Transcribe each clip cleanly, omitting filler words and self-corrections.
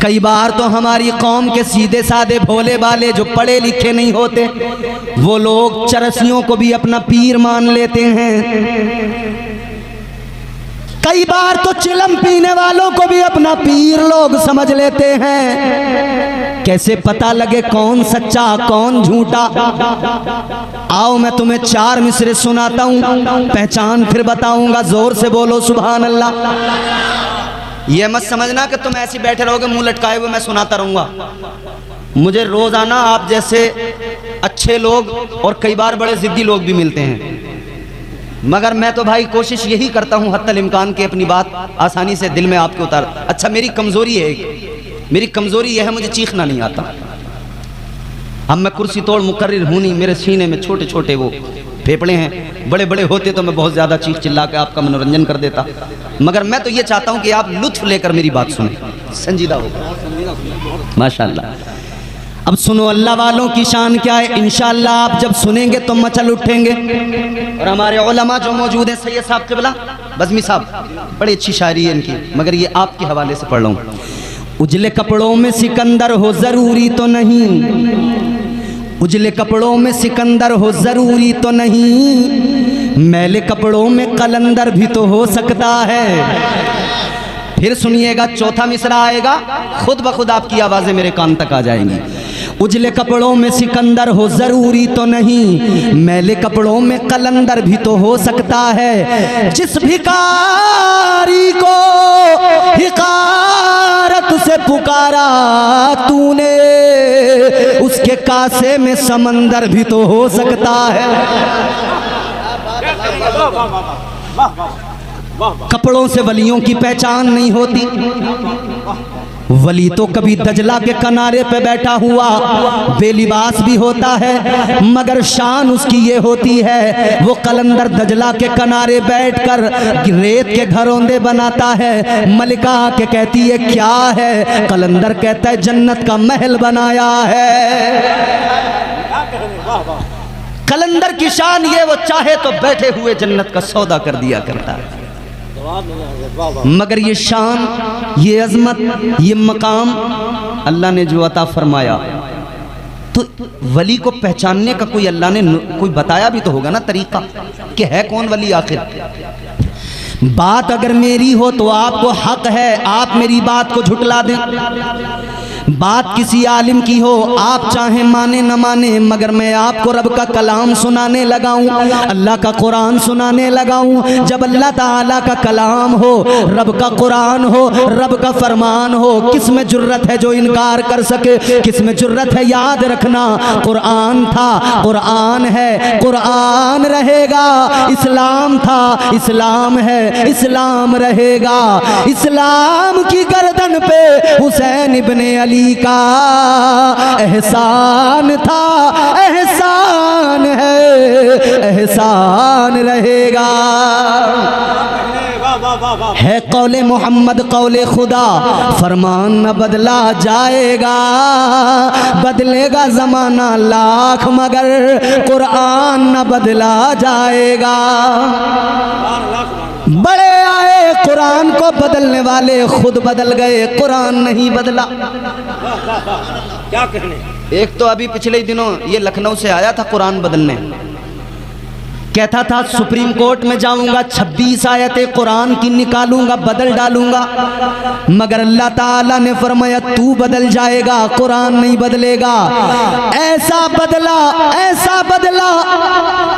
कई बार तो हमारी कौम के सीधे साधे भोले भाले जो पढ़े लिखे नहीं होते वो लोग चरसियों को भी अपना पीर मान लेते हैं। कई बार तो चिलम पीने वालों को भी अपना पीर लोग समझ लेते हैं। कैसे पता लगे कौन सच्चा कौन झूठा? आओ मैं तुम्हें 4 मिसरे सुनाता हूं, पहचान फिर बताऊंगा। जोर से बोलो सुभान अल्लाह। ये मत समझना कि तुम ऐसे बैठे रहोगे मुंह लटकाए हुए मैं सुनाता रहूंगा। मुझे रोजाना आप जैसे अच्छे लोग और कई बार बड़े जिद्दी लोग भी मिलते हैं, मगर मैं तो भाई कोशिश यही करता हूँ हत्तल इम्कान के अपनी बात आसानी से दिल में आपके उतार। अच्छा मेरी कमज़ोरी है, मेरी कमज़ोरी यह है मुझे चीखना नहीं आता। अब मैं कुर्सी तोड़ मुकर्रिर हूँ नहीं, मेरे सीने में छोटे छोटे वो फेफड़े हैं, बड़े बड़े होते तो मैं बहुत ज़्यादा चीख चिल्ला के आपका मनोरंजन कर देता, मगर मैं तो ये चाहता हूँ कि आप लुत्फ़ लेकर मेरी बात सुने, संजीदा हो माशाअल्लाह। अब सुनो अल्लाह वालों की शान क्या है, इंशाअल्लाह आप जब सुनेंगे तो मचल उठेंगे। और हमारे उलमा जो मौजूद हैं, सैयद साहब क़िबला बज़मी साहब, बड़ी अच्छी शायरी है इनकी, मगर ये आपके हवाले से पढ़ रहा हूँ। उजले कपड़ों में सिकंदर हो ज़रूरी तो नहीं, उजले कपड़ों में सिकंदर हो ज़रूरी तो नहीं, मैले कपड़ों में कलंदर भी तो हो सकता है। फिर सुनिएगा, चौथा मिसरा आएगा, खुद ब खुद आपकी आवाज़ें मेरे कान तक आ जाएंगी। उजले कपड़ों में सिकंदर हो ज़रूरी तो नहीं, मैले कपड़ों में कलंदर भी तो हो सकता है। जिस भिखारी को हिकारत से पुकारा तूने, उसके कासे में समंदर भी तो हो सकता है। कपड़ों से वलियों की पहचान नहीं होती। वली तो कभी दजला के किनारे पे बैठा हुआ बेलिबास भी होता है, मगर शान उसकी ये होती है वो कलंदर दजला के किनारे बैठकर रेत के घरौंदे बनाता है। मलिका के कहती है क्या है, कलंदर कहता है जन्नत का महल बनाया है। कलंदर की शान ये, वो चाहे तो बैठे हुए जन्नत का सौदा कर दिया करता है। मगर ये शान, ये अजमत, ये मकाम अल्लाह ने जो अता फरमाया, तो वली को पहचानने का कोई अल्लाह ने कोई बताया भी तो होगा ना तरीका कि है कौन वली आखिर। बात अगर मेरी हो तो आपको हक है आप मेरी बात को झुटला दें। बात किसी आलिम की हो, आप चाहे माने न माने, मगर मैं आपको रब का कलाम सुनाने लगाऊं, अल्लाह का कुरान सुनाने लगाऊं। जब अल्लाह ताला का कलाम हो, रब का कुरान हो, रब का फरमान हो, किस में जुर्रत है जो इनकार कर सके? किस में जुर्रत है? याद रखना, कुरान था, कुरान है, कुरान रहेगा। इस्लाम था, इस्लाम है, इस्लाम रहेगा। इस्लाम की गर्दन पे हुसैन इब्ने अली का एहसान था, एहसान है, एहसान रहेगा। है कौले मोहम्मद कौले खुदा, फरमान न बदला जाएगा। बदलेगा जमाना लाख मगर कुरान न बदला जाएगा। बड़े आए कुरान को बदलने वाले, खुद बदल गए, कुरान नहीं बदला। क्या कहने? एक तो अभी पिछले दिनों ये लखनऊ से आया था कुरान बदलने, कहता था सुप्रीम कोर्ट में जाऊंगा, 26 आयतें कुरान की निकालूंगा, बदल डालूंगा। मगर अल्लाह ताला ने फरमाया तू बदल जाएगा, कुरान नहीं बदलेगा। ऐसा बदला, ऐसा बदला।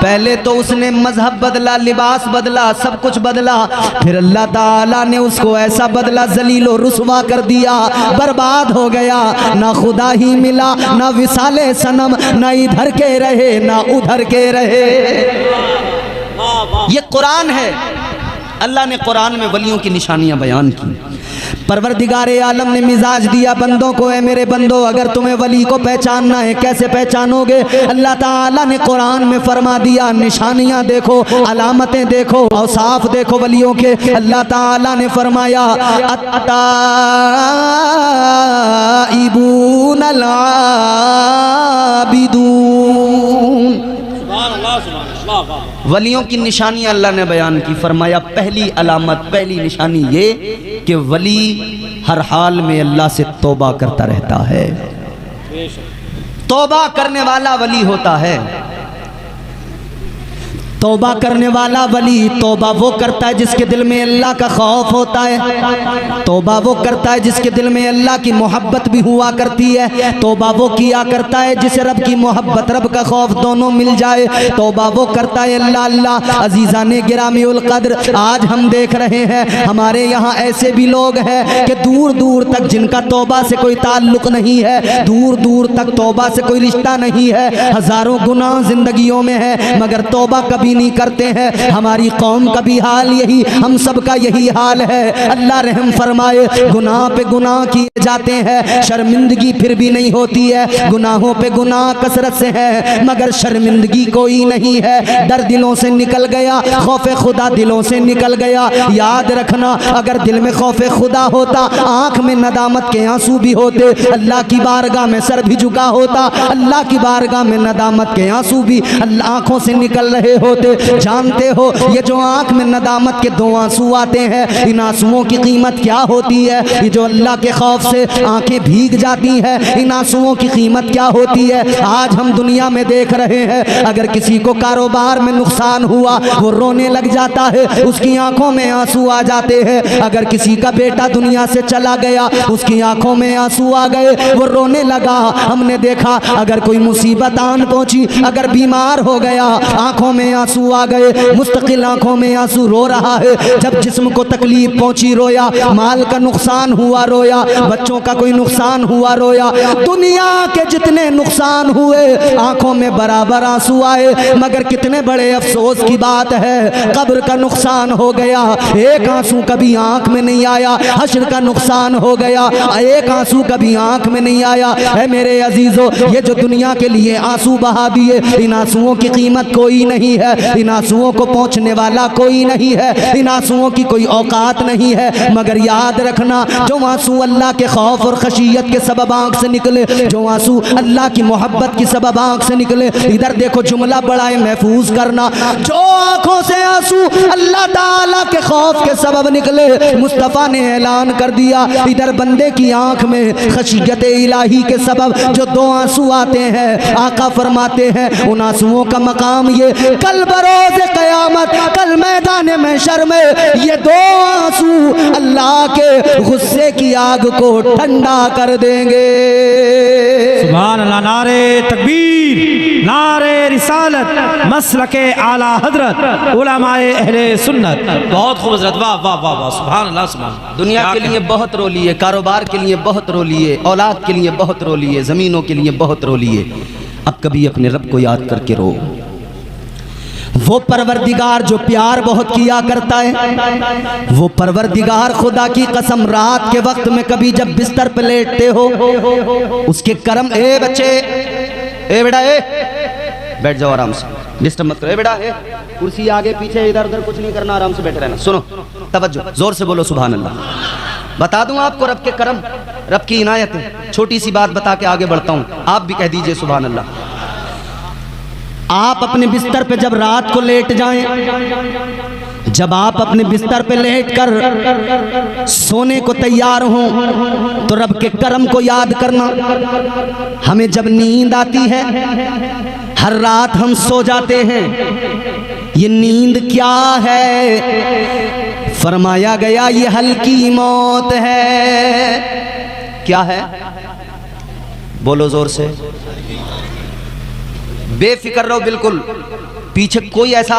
पहले तो उसने मजहब बदला, लिबास बदला, सब कुछ बदला। फिर अल्लाह ताला ने उसको ऐसा बदला, जलीलो रुसवा कर दिया, बर्बाद हो गया। ना खुदा ही मिला, ना विसाले सनम, ना इधर के रहे ना उधर के रहे। ये कुरान है। अल्लाह ने कुरान में वलियों की निशानियां बयान की। परवरदिगारे आलम ने मिजाज दिया बंदों को, है मेरे बंदो अगर तुम्हें वली को पहचानना है कैसे पहचानोगे? अल्लाह ताला ने कुरान में फरमा दिया निशानियां देखो, अलामतें देखो, औसाफ देखो वलियों के। अल्लाह ताला ने फरमाया अत्ताइबून आबिदून। वलियों की निशानियां अल्लाह ने बयान की। फरमाया पहली अलामत, पहली निशानी ये कि वली हर हाल में अल्लाह से तौबा करता रहता है। तौबा करने वाला वली होता है। तौबा करने वाला वली तौबा वो करता है जिसके दिल में अल्लाह का खौफ होता है। तौबा वो करता है जिसके दिल में अल्लाह की मोहब्बत भी हुआ करती है। तौबा वो किया करता है जिसे रब की मोहब्बत रब का खौफ दोनों मिल जाए। तौबा वो करता है अल्लाह अल्लाह। अजीज़ाने गिरामी उल कद्र, आज हम देख रहे हैं हमारे यहाँ ऐसे भी लोग हैं कि दूर दूर तक जिनका तौबा से कोई ताल्लुक नहीं है, दूर दूर तक तौबा से कोई रिश्ता नहीं है, हजारों गुनाह जिंदगियों में है मगर तौबा कभी नहीं करते हैं। हमारी कौम का भी हाल यही, हम सब का यही हाल है। अल्लाह रहम फरमाए, गुनाह पे गुनाह किए जाते हैं, शर्मिंदगी फिर भी नहीं होती है। गुनाहों पे गुनाह कसरत से है मगर शर्मिंदगी कोई नहीं है। डर दिलों से निकल गया, खौफे खुदा दिलों से निकल गया। याद रखना, अगर दिल में खौफे खुदा होता, आंख में नदामत के आंसू भी होते, अल्लाह की बारगाह में सर भी झुका होता, अल्लाह की बारगाह में नदामत के आंसू भी आंखों से निकल रहे होते। जानते हो ये जो आंख में नदामत के दो आंसू आते हैं, इन आंसुओं की कीमत क्या होती है? ये जो अल्लाह के खौफ से आंखें भीग जाती हैं, इन आंसुओं की कीमत क्या होती है? आज हम दुनिया में देख रहे हैं, अगर किसी को कारोबार में नुकसान हुआ वो रोने लग जाता है, उसकी आंखों में आंसू आ जाते हैं। अगर किसी का बेटा दुनिया से चला गया, उसकी आंखों में आंसू आ गए, वो रोने लगा। हमने देखा अगर कोई मुसीबत आन पहुंची, अगर बीमार हो गया, आंखों में आंसू आ गए, मुस्तकिल आंखों में आंसू रो रहा है। जब जिस्म को तकलीफ पहुंची रोया, माल का नुकसान हुआ रोया, बच्चों का कोई नुकसान हुआ रोया, दुनिया के जितने नुकसान हुए आंखों में बराबर आंसू आए। मगर कितने बड़े अफसोस की बात है, कब्र का नुकसान हो गया, एक आंसू कभी आंख में नहीं आया। हश्र का नुकसान हो गया, एक आंसू कभी आंख में नहीं आया। है मेरे अजीजों, ये जो दुनिया के लिए आंसू बहा दिए, इन आंसुओं की कीमत कोई नहीं है, इन आंसुओं को पहुंचने वाला कोई नहीं है, इन आंसुओं की कोई औकात नहीं है। मगर याद रखना, जो आंसू अल्लाह के खौफ और खशियत के सबब आंख से निकले, जो आंसू अल्लाह की मोहब्बत की सबब आंख से निकले, इधर देखो जुमला बड़ा है महफूज करना, जो आंखों से आंसू अल्लाह ताला के खौफ के सबब निकले, मुस्तफ़ा ने ऐलान कर दिया, इधर बंदे की आंख में खशियत इलाही के सबब जो दो आंसू आते हैं, आका फरमाते हैं उन आंसुओं का मकाम ये कल बरोज़ क़यामत, कल मैदान महशर में ये दो आंसू अल्लाह के गुस्से की आग को ठंडा कर देंगे। सुभान अल्लाह। नारे तकबीर, नारे रिसालत, मसलके आला हजरत, उलमाए अहले सुन्नत। बहुत खूबसूरत, वाह वाह वाह वाह, सुभान अल्लाह सुभान। दुनिया के लिए बहुत रो लिए, कारोबार के लिए बहुत रो लिए, औलाद के लिए बहुत रो लिए, ज़मीनों के लिए बहुत रो लिए। अब कभी अपने रब को याद करके रो। वो परवरदिगार जो प्यार बहुत किया करता है, वो परवरदिगार खुदा की कसम रात के वक्त में कभी जब बिस्तर पे लेटते हो, उसके करम। ए बच्चे, ए बेटा, ए बैठ जाओ आराम से, डिस्टर्ब मत करो। ए बेटा, ए कुर्सी आगे पीछे इधर उधर कुछ नहीं करना, आराम से बैठे रहना। सुनो, तवज्जो, जोर से बोलो सुभान अल्लाह। बता दूं आपको रब के करम, रब की इनायत है। छोटी सी बात बता के आगे बढ़ता हूं, आप भी कह दीजिए सुभान अल्लाह। आप अपने बिस्तर पे जब रात को लेट जाएं, जब आप अपने बिस्तर पे लेटकर सोने को तैयार हों, तो रब के करम को याद करना। हमें जब नींद आती है, हर रात हम सो जाते हैं, ये नींद क्या है? फरमाया गया ये हल्की मौत है। क्या है? बोलो जोर से। बेफिक्र रहो बिल्कुल, पीछे कोई ऐसा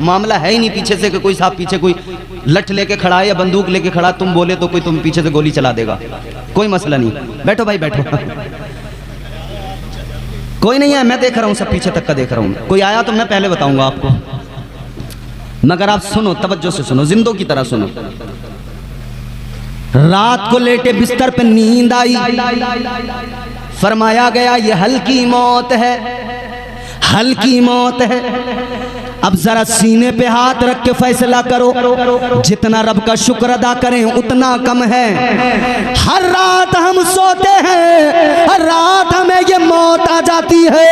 मामला है ही नहीं पीछे से कि कोई साहब पीछे कोई लठ लेके खड़ा है या बंदूक लेके खड़ा, तुम बोले तो कोई तुम पीछे से गोली चला देगा, कोई मसला नहीं। बैठो भाई बैठो, कोई नहीं है, मैं देख रहा हूं, सब पीछे तक का देख रहा हूं। कोई आया तो मैं पहले बताऊंगा आपको, मगर आप सुनो, तवज्जो से सुनो, जिंदों की तरह सुनो। रात को लेटे बिस्तर पे नींद आई, फरमाया गया ये हल्की मौत है, हल्की मौत है। अब जरा सीने पे हाथ रख के फैसला करो, जितना रब का शुक्र अदा करें उतना कम है। हर रात हम सोते हैं, हर रात हमें ये मौत आ जाती है,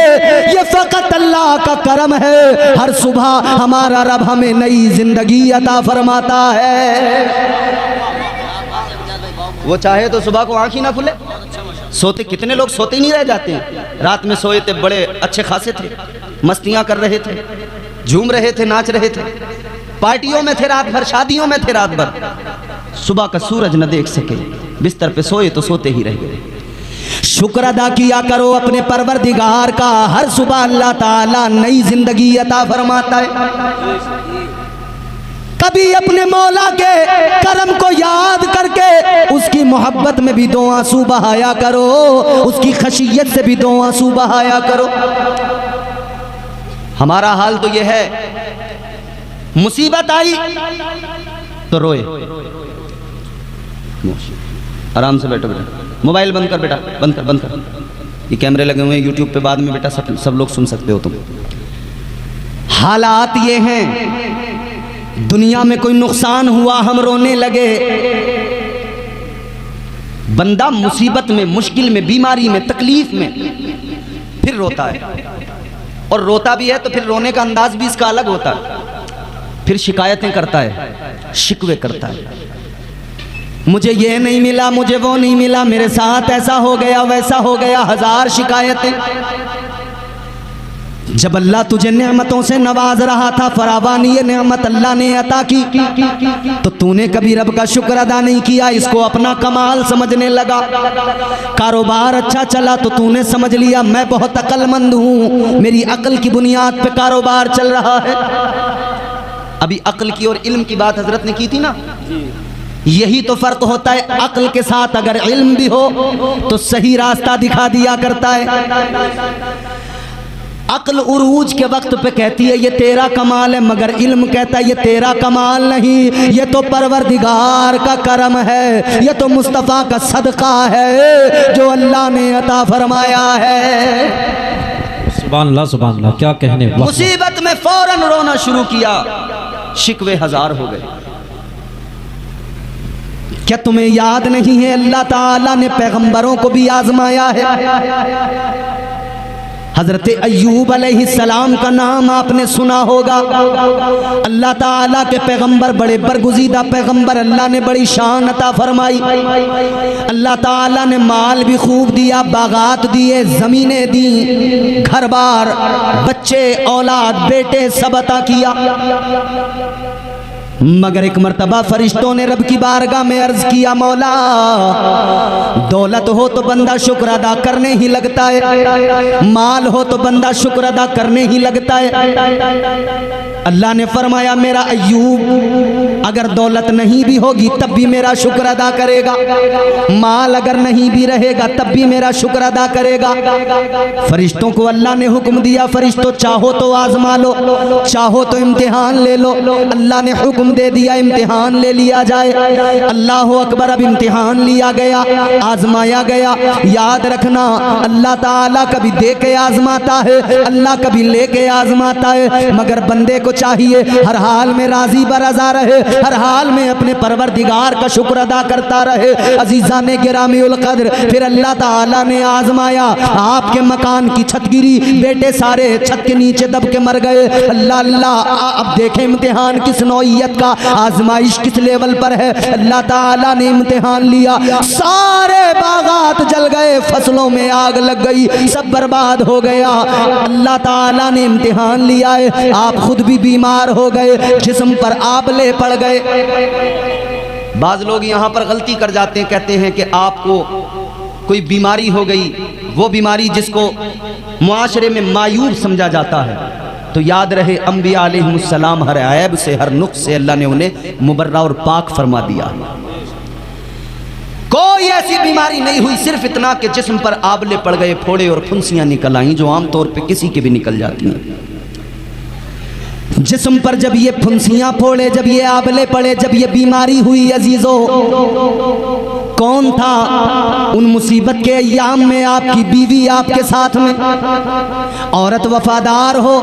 ये फकत अल्लाह का करम है। हर सुबह हमारा रब हमें नई जिंदगी अता फरमाता है। वो चाहे तो सुबह को आंख ही ना खुले। सोते कितने लोग सोते ही नहीं रह जाते हैं। रात में सोए थे, बड़े अच्छे खासे थे, मस्तियां कर रहे थे, झूम रहे थे, नाच रहे थे, पार्टियों में थे रात भर, शादियों में थे रात भर, सुबह का सूरज न देख सके, बिस्तर पे सोए तो सोते ही रह गए। शुक्र अदा किया करो अपने परवरदिगार का, हर सुबह अल्लाह ताला नई जिंदगी अता फरमाता है। कभी अपने मौला के करम को याद करके उसकी मोहब्बत में भी 2 आंसू बहाया करो, उसकी खशियत से भी 2 आंसू बहाया करो। हमारा हाल तो यह है, मुसीबत आई तो रोए। आराम से बैठो बेटा, मोबाइल बंद कर बेटा, बंद कर, बंद कर। ये कैमरे लगे हुए हैं यूट्यूब पे, बाद में बेटा सब लोग सुन सकते हो तुम। हालात ये हैं, दुनिया में कोई नुकसान हुआ हम रोने लगे। बंदा मुसीबत में, मुश्किल में, बीमारी में, तकलीफ में फिर रोता है, और रोता भी है तो फिर रोने का अंदाज भी इसका अलग होता है। फिर शिकायतें करता है, शिकवे करता है, मुझे ये नहीं मिला, मुझे वो नहीं मिला, मेरे साथ ऐसा हो गया, वैसा हो गया, 1000 शिकायतें। जब अल्लाह तुझे नेमतों से नवाज रहा था, फरावानी ये नेमत अल्लाह ने अता की, तो तूने कभी रब का शुक्र अदा नहीं किया, इसको अपना कमाल समझने लगा। कारोबार अच्छा चला तो तूने समझ लिया मैं बहुत अक्लमंद हूँ, मेरी अक्ल की बुनियाद पे कारोबार चल रहा है। अभी अक्ल की और इल्म की बात हजरत ने की थी ना, यही तो फर्क होता है। अक्ल के साथ अगर इल्म भी हो तो सही रास्ता दिखा दिया करता है। अक्ल उरूज के वक्त पे कहती है ये तेरा कमाल है, मगर इल्म कहता है ये तेरा कमाल नहीं, ये तो परवरदिगार का करम है, ये तो मुस्तफ़ा का सदका है जो अल्लाह ने अता फरमाया है। सुभान अल्लाह, सुभान अल्लाह, क्या कहने। मुसीबत में फौरन रोना शुरू किया, शिकवे 1000 हो गए। क्या तुम्हें याद नहीं है अल्लाह ताला ने पैगंबरों को भी आजमाया है। हजरत अय्यूब अलैहिस्सलाम का नाम आपने सुना होगा। अल्लाह ताला के पैगंबर बड़े बरगुजीदा पैगंबर, अल्लाह ने बड़ी शान अता फरमाई। अल्लाह ताला ने माल भी खूब दिया, बागात दिए, जमीनें दी, घर बार, बच्चे, औलाद, बेटे सब अता किया। मगर एक मर्तबा फरिश्तों ने रब की बारगाह में अर्ज किया, मौला दौलत हो तो बंदा शुक्र अदा करने ही लगता है, माल हो तो बंदा शुक्र अदा करने ही लगता है। अल्लाह ने फरमाया मेरा अय्यूब अगर दौलत नहीं भी होगी तब भी मेरा शुक्र अदा करेगा, माल अगर नहीं भी रहेगा तब भी मेरा शुक्र अदा करेगा। फरिश्तों को अल्लाह ने हुक्म दिया, फरिश्तों चाहो तो आजमा लो, चाहो तो इम्तिहान ले लो। अल्लाह ने हुक्म दे दिया इम्तिहान ले लिया जाए। अल्लाह अकबर, अब इम्तिहान लिया गया, आजमाया गया। याद रखना अल्लाह ताला कभी दे के आजमाता है, अल्लाह कभी ले के आजमाता है, मगर बंदे को चाहिए हर हाल में राजी बरजा रहे, हर हाल में अपने परवरदिगार का शुक्र अदा करता रहे। अजीजा ने गिरामी उल कद्र, फिर अल्लाह ताला ने आजमाया। आपके मकान की छत गिरी, बेटे सारे छत के नीचे दब के मर गए। अल्लाह अल्लाह, अब देखें इम्तिहान किस नौइयत का, आजमाइश किस लेवल पर है। अल्लाह ताला ने इम्तिहान लिया, सारे बागात जल गए, फसलों में आग लग गई, सब बर्बाद हो गया। अल्लाह ताला ने इम्तिहान लिया है, आप खुद भी बीमार हो गए, जिस्म पर आबले पड़ गए। बाज लोग यहाँ पर गलती कर जाते हैं, कहते हैं कि आपको कोई बीमारी हो गई, वो बीमारी जिसको मुआशरे में मायूब समझा जाता है, तो याद रहे अंबिया अलैहिमुस्सलाम हर ऐब से, हर नुक्स से अल्लाह ने उन्हें मुबर्रा और पाक फरमा दिया। कोई ऐसी बीमारी नहीं हुई, सिर्फ इतना कि जिस्म पर आबले पड़ गए, फोड़े और फुंसियां निकल आई, जो आमतौर पे किसी के भी निकल जाती हैं। जिस्म पर जब ये फुंसियां फोड़े, जब ये आबले पड़े, जब ये बीमारी हुई अजीजों, कौन था उन मुसीबत के अय्याम में? आपकी बीवी आपके साथ में। औरत वफादार हो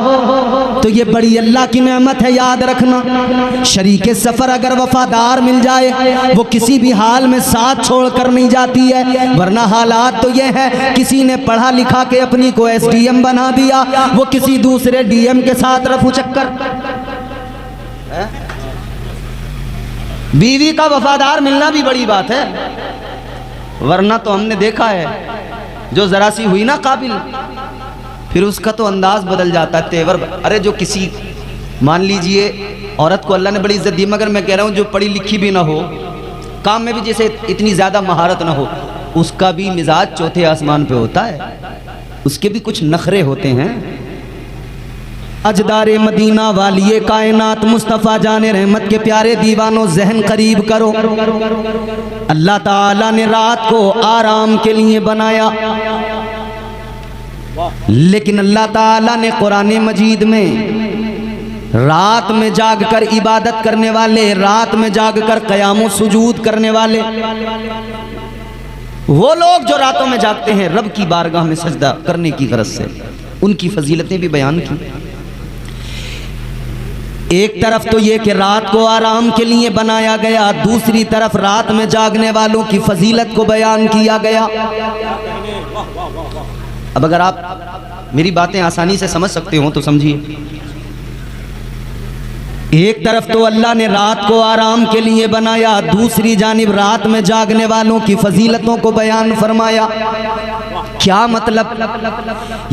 तो ये बड़ी अल्लाह की नेमत है, याद रखना। शरीके सफ़र अगर वफादार मिल जाए, वो किसी भी हाल में साथ छोड़कर नहीं जाती है। वरना हालात तो ये है, किसी ने पढ़ा लिखा के अपनी को SDM बना दिया, वो किसी दूसरे DM के साथ रफू चक्कर। बीवी का वफादार मिलना भी बड़ी बात है। वरना तो हमने देखा है जो जरा सी हुई ना काबिल, फिर उसका तो अंदाज बदल जाता है, तेवर। अरे जो किसी, मान लीजिए औरत को अल्लाह ने बड़ी इज्जत दी, मगर मैं कह रहा हूँ जो पढ़ी लिखी भी ना हो, काम में भी जैसे इतनी ज़्यादा महारत ना हो, उसका भी मिजाज चौथे आसमान पे होता है, उसके भी कुछ नखरे होते हैं। अजदारे मदीना वालिए कायनात मुस्तफ़ा जाने रहमत के प्यारे दीवानों, जहन करीब करो। अल्लाह ताला ने रात को आराम के लिए बनाया, लेकिन अल्लाह ताला ने कुरान मजीद में रात में जागकर इबादत करने वाले, रात में जागकर क़याम सुजूद करने वाले, वो लोग जो रातों में जागते हैं रब की बारगाह में सजदा करने की गरज से, उनकी फजीलतें भी बयान की। एक तरफ तो ये कि रात को आराम के लिए बनाया गया, दूसरी तरफ रात में जागने वालों की फजीलत को बयान किया गया। अब अगर आप मेरी बातें आसानी से समझ सकते हो तो समझिए। एक तरफ तो अल्लाह ने रात को आराम के लिए बनाया, दूसरी जानिब रात में जागने वालों की फजीलतों को बयान फरमाया। क्या मतलब?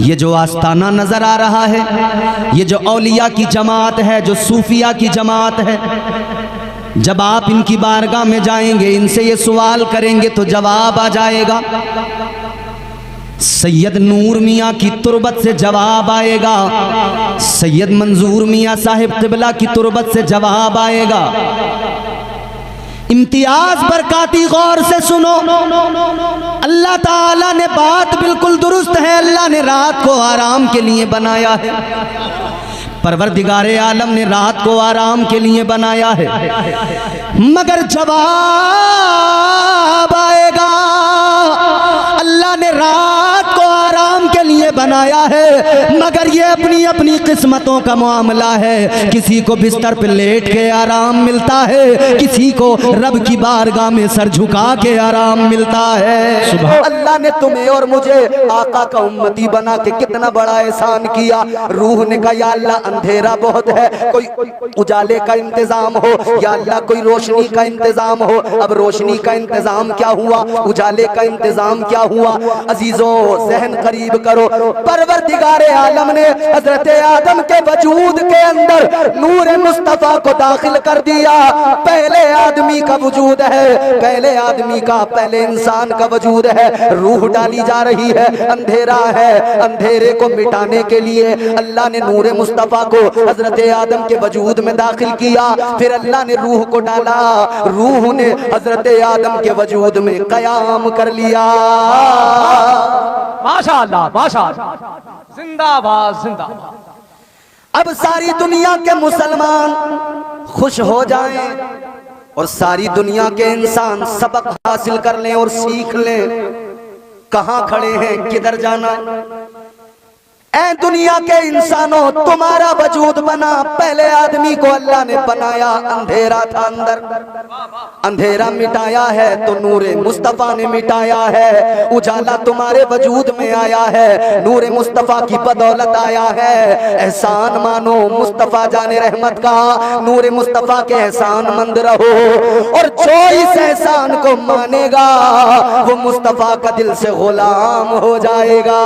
ये जो आस्ताना नजर आ रहा है, ये जो औलिया की जमात है, जो सूफिया की जमात है, जब आप इनकी बारगाह में जाएंगे, इनसे ये सवाल करेंगे तो जवाब आ जाएगा। सैयद नूर मियाँ की तुरबत से जवाब आएगा, सैयद मंजूर मियाँ साहिब क़िबला की तुरबत से जवाब आएगा। इम्तियाज बरकाती गौर से सुनो, अल्लाह ताला ने बात बिल्कुल दुरुस्त है, अल्लाह ने रात को आराम के लिए बनाया है, परवरदिगारे आलम ने रात को आराम के लिए बनाया है, मगर जवाब आएगा। अल्लाह ने रात को आराम के लिए बनाया है, मगर ये अपनी अपनी किस्मतों का मामला है। किसी को बिस्तर पे लेट के आराम मिलता है, किसी को रब की बारगाह में सर झुका के आराम मिलता है। अल्लाह ने तुम्हें और मुझे आका का उम्मती बना के कितना बड़ा एहसान किया। रूह ने कहा या अल्लाह अंधेरा बहुत है, कोई उजाले का इंतजाम हो, या अल्लाह कोई रोशनी का इंतजाम हो। अब रोशनी का इंतजाम क्या हुआ, उजाले का इंतजाम क्या हुआ? अजीजों जहन करीब करो, परवरदिगारे आलम ने हजरत आदम के वजूद के अंदर नूर मुस्तफा को दाखिल कर दिया। पहले आदमी का वजूद है, पहले आदमी का, पहले इंसान का वजूद है। रूह डाली जा रही है, अंधेरा है, अंधेरे को मिटाने के लिए अल्लाह ने नूर मुस्तफा को हजरत आदम के वजूद में दाखिल किया। फिर अल्लाह ने रूह को डाला, रूह ने हजरत आदम के वजूद में कयाम कर लिया। माशाअल्लाह माशाअल्लाह, जिंदाबाद जिंदाबाद। अब सारी दुनिया के मुसलमान खुश हो जाएं और सारी दुनिया के इंसान सबक हासिल कर लें और सीख लें। कहां खड़े हैं, किधर जाना? ऐ दुनिया के इंसानों, तुम्हारा वजूद बना, पहले आदमी को अल्लाह ने बनाया, अंधेरा था अंदर, अंधेरा मिटाया है तो नूरे मुस्तफा ने मिटाया है। उजाला तुम्हारे वजूद में आया है, नूरे मुस्तफा की बदौलत आया है। एहसान मानो मुस्तफा जाने रहमत का, नूरे मुस्तफा के एहसान मंद रहो, और जो इस एहसान को मानेगा वो मुस्तफा का दिल से गुलाम हो जाएगा,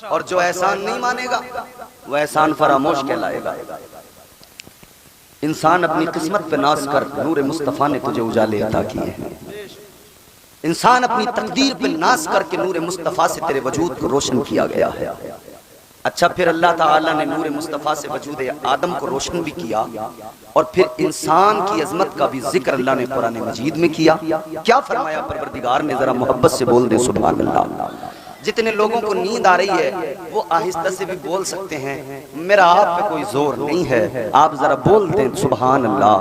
और जो एहसान नहीं मानेगा वो एहसान फरामोश कहलाएगा। इंसान अपनी किस्मत पे नाज कर, नूर मुस्तफा ने तुझे उजाले अता किए हैं। इंसान अपनी तकदीर पे नाज करके नूर मुस्तफा से तेरे वजूद को रोशन किया गया है। अच्छा, फिर अल्लाह ताला ने नूर मुस्तफा से वजूद आदम को रोशन भी किया, और फिर इंसान की अजमत का भी जिक्र अल्लाह ने कुरान मजीद में किया। क्या फरमाया परवरदिगार ने? जरा मोहब्बत से बोल दे सुभान अल्लाह। जितने लोगों को नींद आ रही है वो आहिस्ता से भी बोल सकते हैं, मेरा आप पे कोई जोर नहीं है, आप जरा बोल दें सुभान अल्लाह।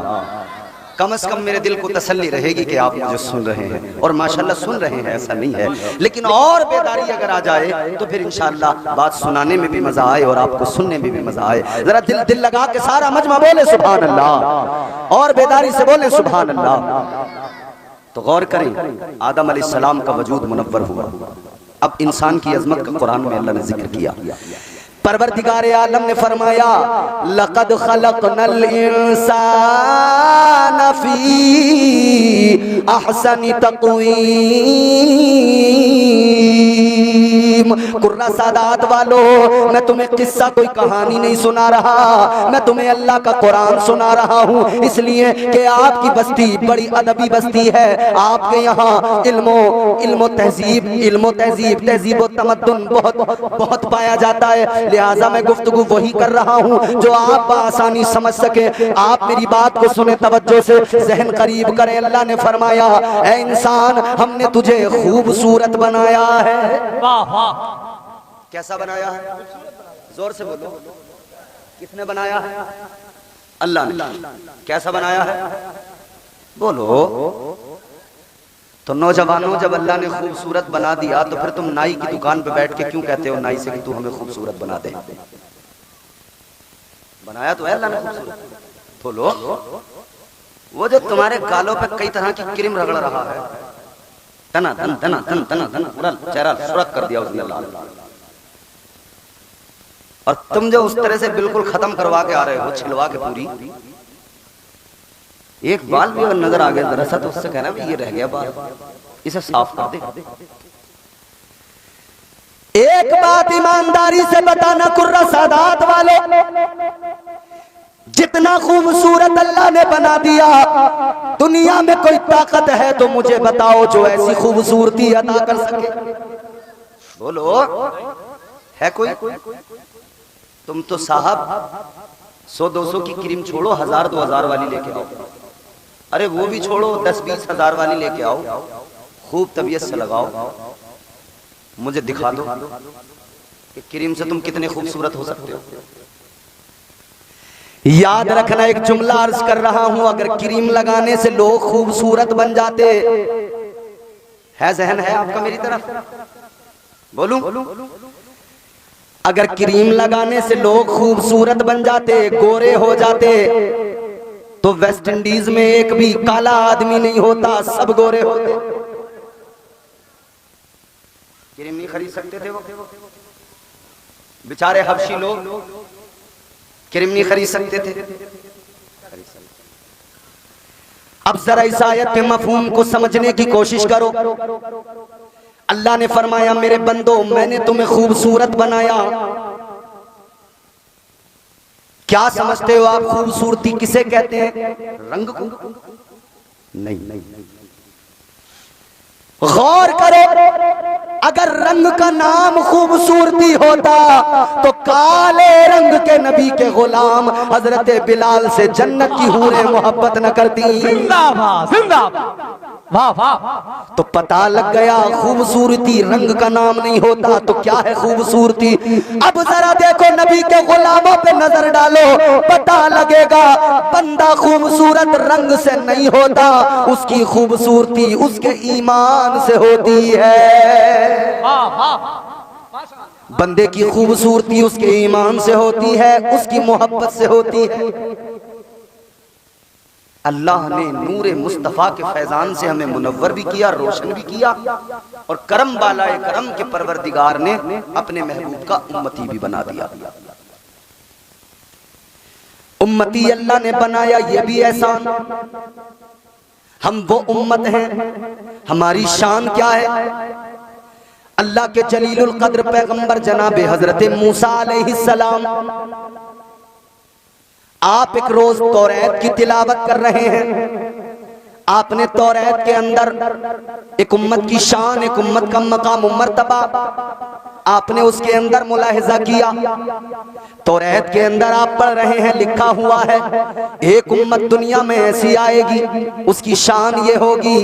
कम से कम मेरे दिल को तसल्ली रहेगी कि आप मुझे सुन रहे हैं, और माशाल्लाह सुन रहे हैं, ऐसा नहीं है। लेकिन और बेदारी अगर आ जाए तो फिर इंशाअल्लाह बात सुनाने में भी मजा आए और आपको सुनने में भी मजा आए। जरा दिल लगा के सारा मजमा बोले सुभान अल्लाह, और बेदारी से बोले सुभान अल्लाह। तो गौर करें, आदम अलैहिस्सलाम का वजूद मुनव्वर हुआ। अब इंसान की अजमत का कुरान में अल्लाह ने जिक्र किया। परवरदिगार आलम ने फरमाया लक़द खलक़नल इंसान फी अहसनी तक़वीम। कुर्रा सादात वालों, मैं तुम्हें किस्सा कोई कहानी नहीं सुना रहा, मैं तुम्हें अल्लाह का कुरान सुना रहा हूँ, इसलिए कि आपकी बस्ती बड़ी अदबी बस्ती है। आपके यहाँ इल्मो तहजीब व तमद्दुन बहुत पाया जाता है। लिहाजा मैं गुफ्तगू वही कर रहा हूँ जो आप आसानी समझ सके। आप मेरी बात को सुने तवज्जो से, जहन करीब करें। अल्लाह ने फरमाया, ऐ इंसान, हमने तुझे खूबसूरत बनाया है। वाह वाह, कैसा बनाया है? जोर से बोलो, किसने बनाया है? अल्लाह ने। कैसा बनाया है? बोलो। तो नौजवानों, जब अल्लाह ने खूबसूरत बना दिया तो फिर तुम नाई की दुकान पे बैठ के क्यों कहते हो नाई से कि तू हमें खूबसूरत बना दे? बनाया तो है अल्लाह ने खूबसूरत। बोलो। वो जो तुम्हारे गालों पे कई तरह की क्रीम रगड़ रहा है, तना तना तना तना तना तना पूरा चेहरा सुर्ख कर दिया उसने लाल, और तुम जो उस तरह से बिल्कुल खत्म करवा के आ रहे हो, छिलवा के पूरी, एक बाल भी अगर नजर आ गया जरा सा तो उससे कहना भी ये रह गया बाल, इसे साफ कर दे। एक बात ईमानदारी से बताना कुर्रा सादात वाले, जितना खूबसूरत अल्लाह ने बना दिया, दुनिया में कोई ताकत है तो मुझे बताओ जो ऐसी खूबसूरती अदा कर सके? बोलो, है कोई? तुम तो साहब 100-200 की क्रीम छोड़ो, 1000-2000 वाली लेके आओ। अरे वो भी छोड़ो, 10-20 हजार वाली लेके आओ, खूब तबीयत से लगाओ, मुझे दिखा दो कि क्रीम से तुम कितने खूबसूरत हो सकते हो। याद रखना, एक जुमला अर्ज कर रहा हूं, अगर क्रीम लगाने से लोग खूबसूरत बन जाते, है जहन है आपका मेरी तरफ? बोलूं? अगर क्रीम लगाने से लोग खूबसूरत बन जाते, गोरे हो जाते, तो वेस्ट इंडीज में एक भी काला आदमी नहीं होता, सब गोरे होते। क्रीम नहीं खरीद सकते थे वो बेचारे हबशी लोग, क्रीम नहीं खरीद सकते थे। अब जरा इस आयत के मफहूम को समझने की कोशिश करो। अल्लाह ने फरमाया, मेरे बंदो, मैंने तुम्हें खूबसूरत बनाया। क्या समझते हो आप खूबसूरती किसे कहते हैं? रंग को? नहीं। गौर करो, अगर रंग का नाम खूबसूरती होता तो काले रंग के नबी के गुलाम हजरत बिलाल से जन्नत की हूरें मोहब्बत न करती? जिंदाबाद जिंदाबाद, वाह वाह। तो पता लग गया खूबसूरती रंग का नाम नहीं होता तो क्या है खूबसूरती। अब जरा देखो, नबी के गुलामों पे नजर डालो, पता लगेगा बंदा खूबसूरत रंग से नहीं होता, उसकी खूबसूरती उसके ईमान से होती है। बंदे की खूबसूरती उसके ईमान से होती है, उसकी मोहब्बत से होती है। अल्लाह ने नूरे मुस्तफ़ा के फैजान से हमें मुनव्वर भी किया, रोशन भी किया, और करम बालाए करम के परवरदिगार ने अपने महबूब का उम्मती भी बना दिया। उम्मती अल्लाह ने बनाया, ये भी एहसान। हम वो उम्मत हैं, हमारी शान क्या है? अल्लाह के जलीलुल कद्र पैगंबर जनाबे हजरत मूसा अलैहिस्सलाम, आप एक रोज तौरात की तिलावत कर रहे हैं। आपने तौरात के अंदर एक उम्मत की शान, एक उम्मत का मकाम मर्तबा आपने उसके अंदर मुलाहिजा किया। तौरात के अंदर आप पढ़ रहे हैं, लिखा हुआ है एक उम्मत दुनिया में ऐसी आएगी, उसकी शान ये होगी।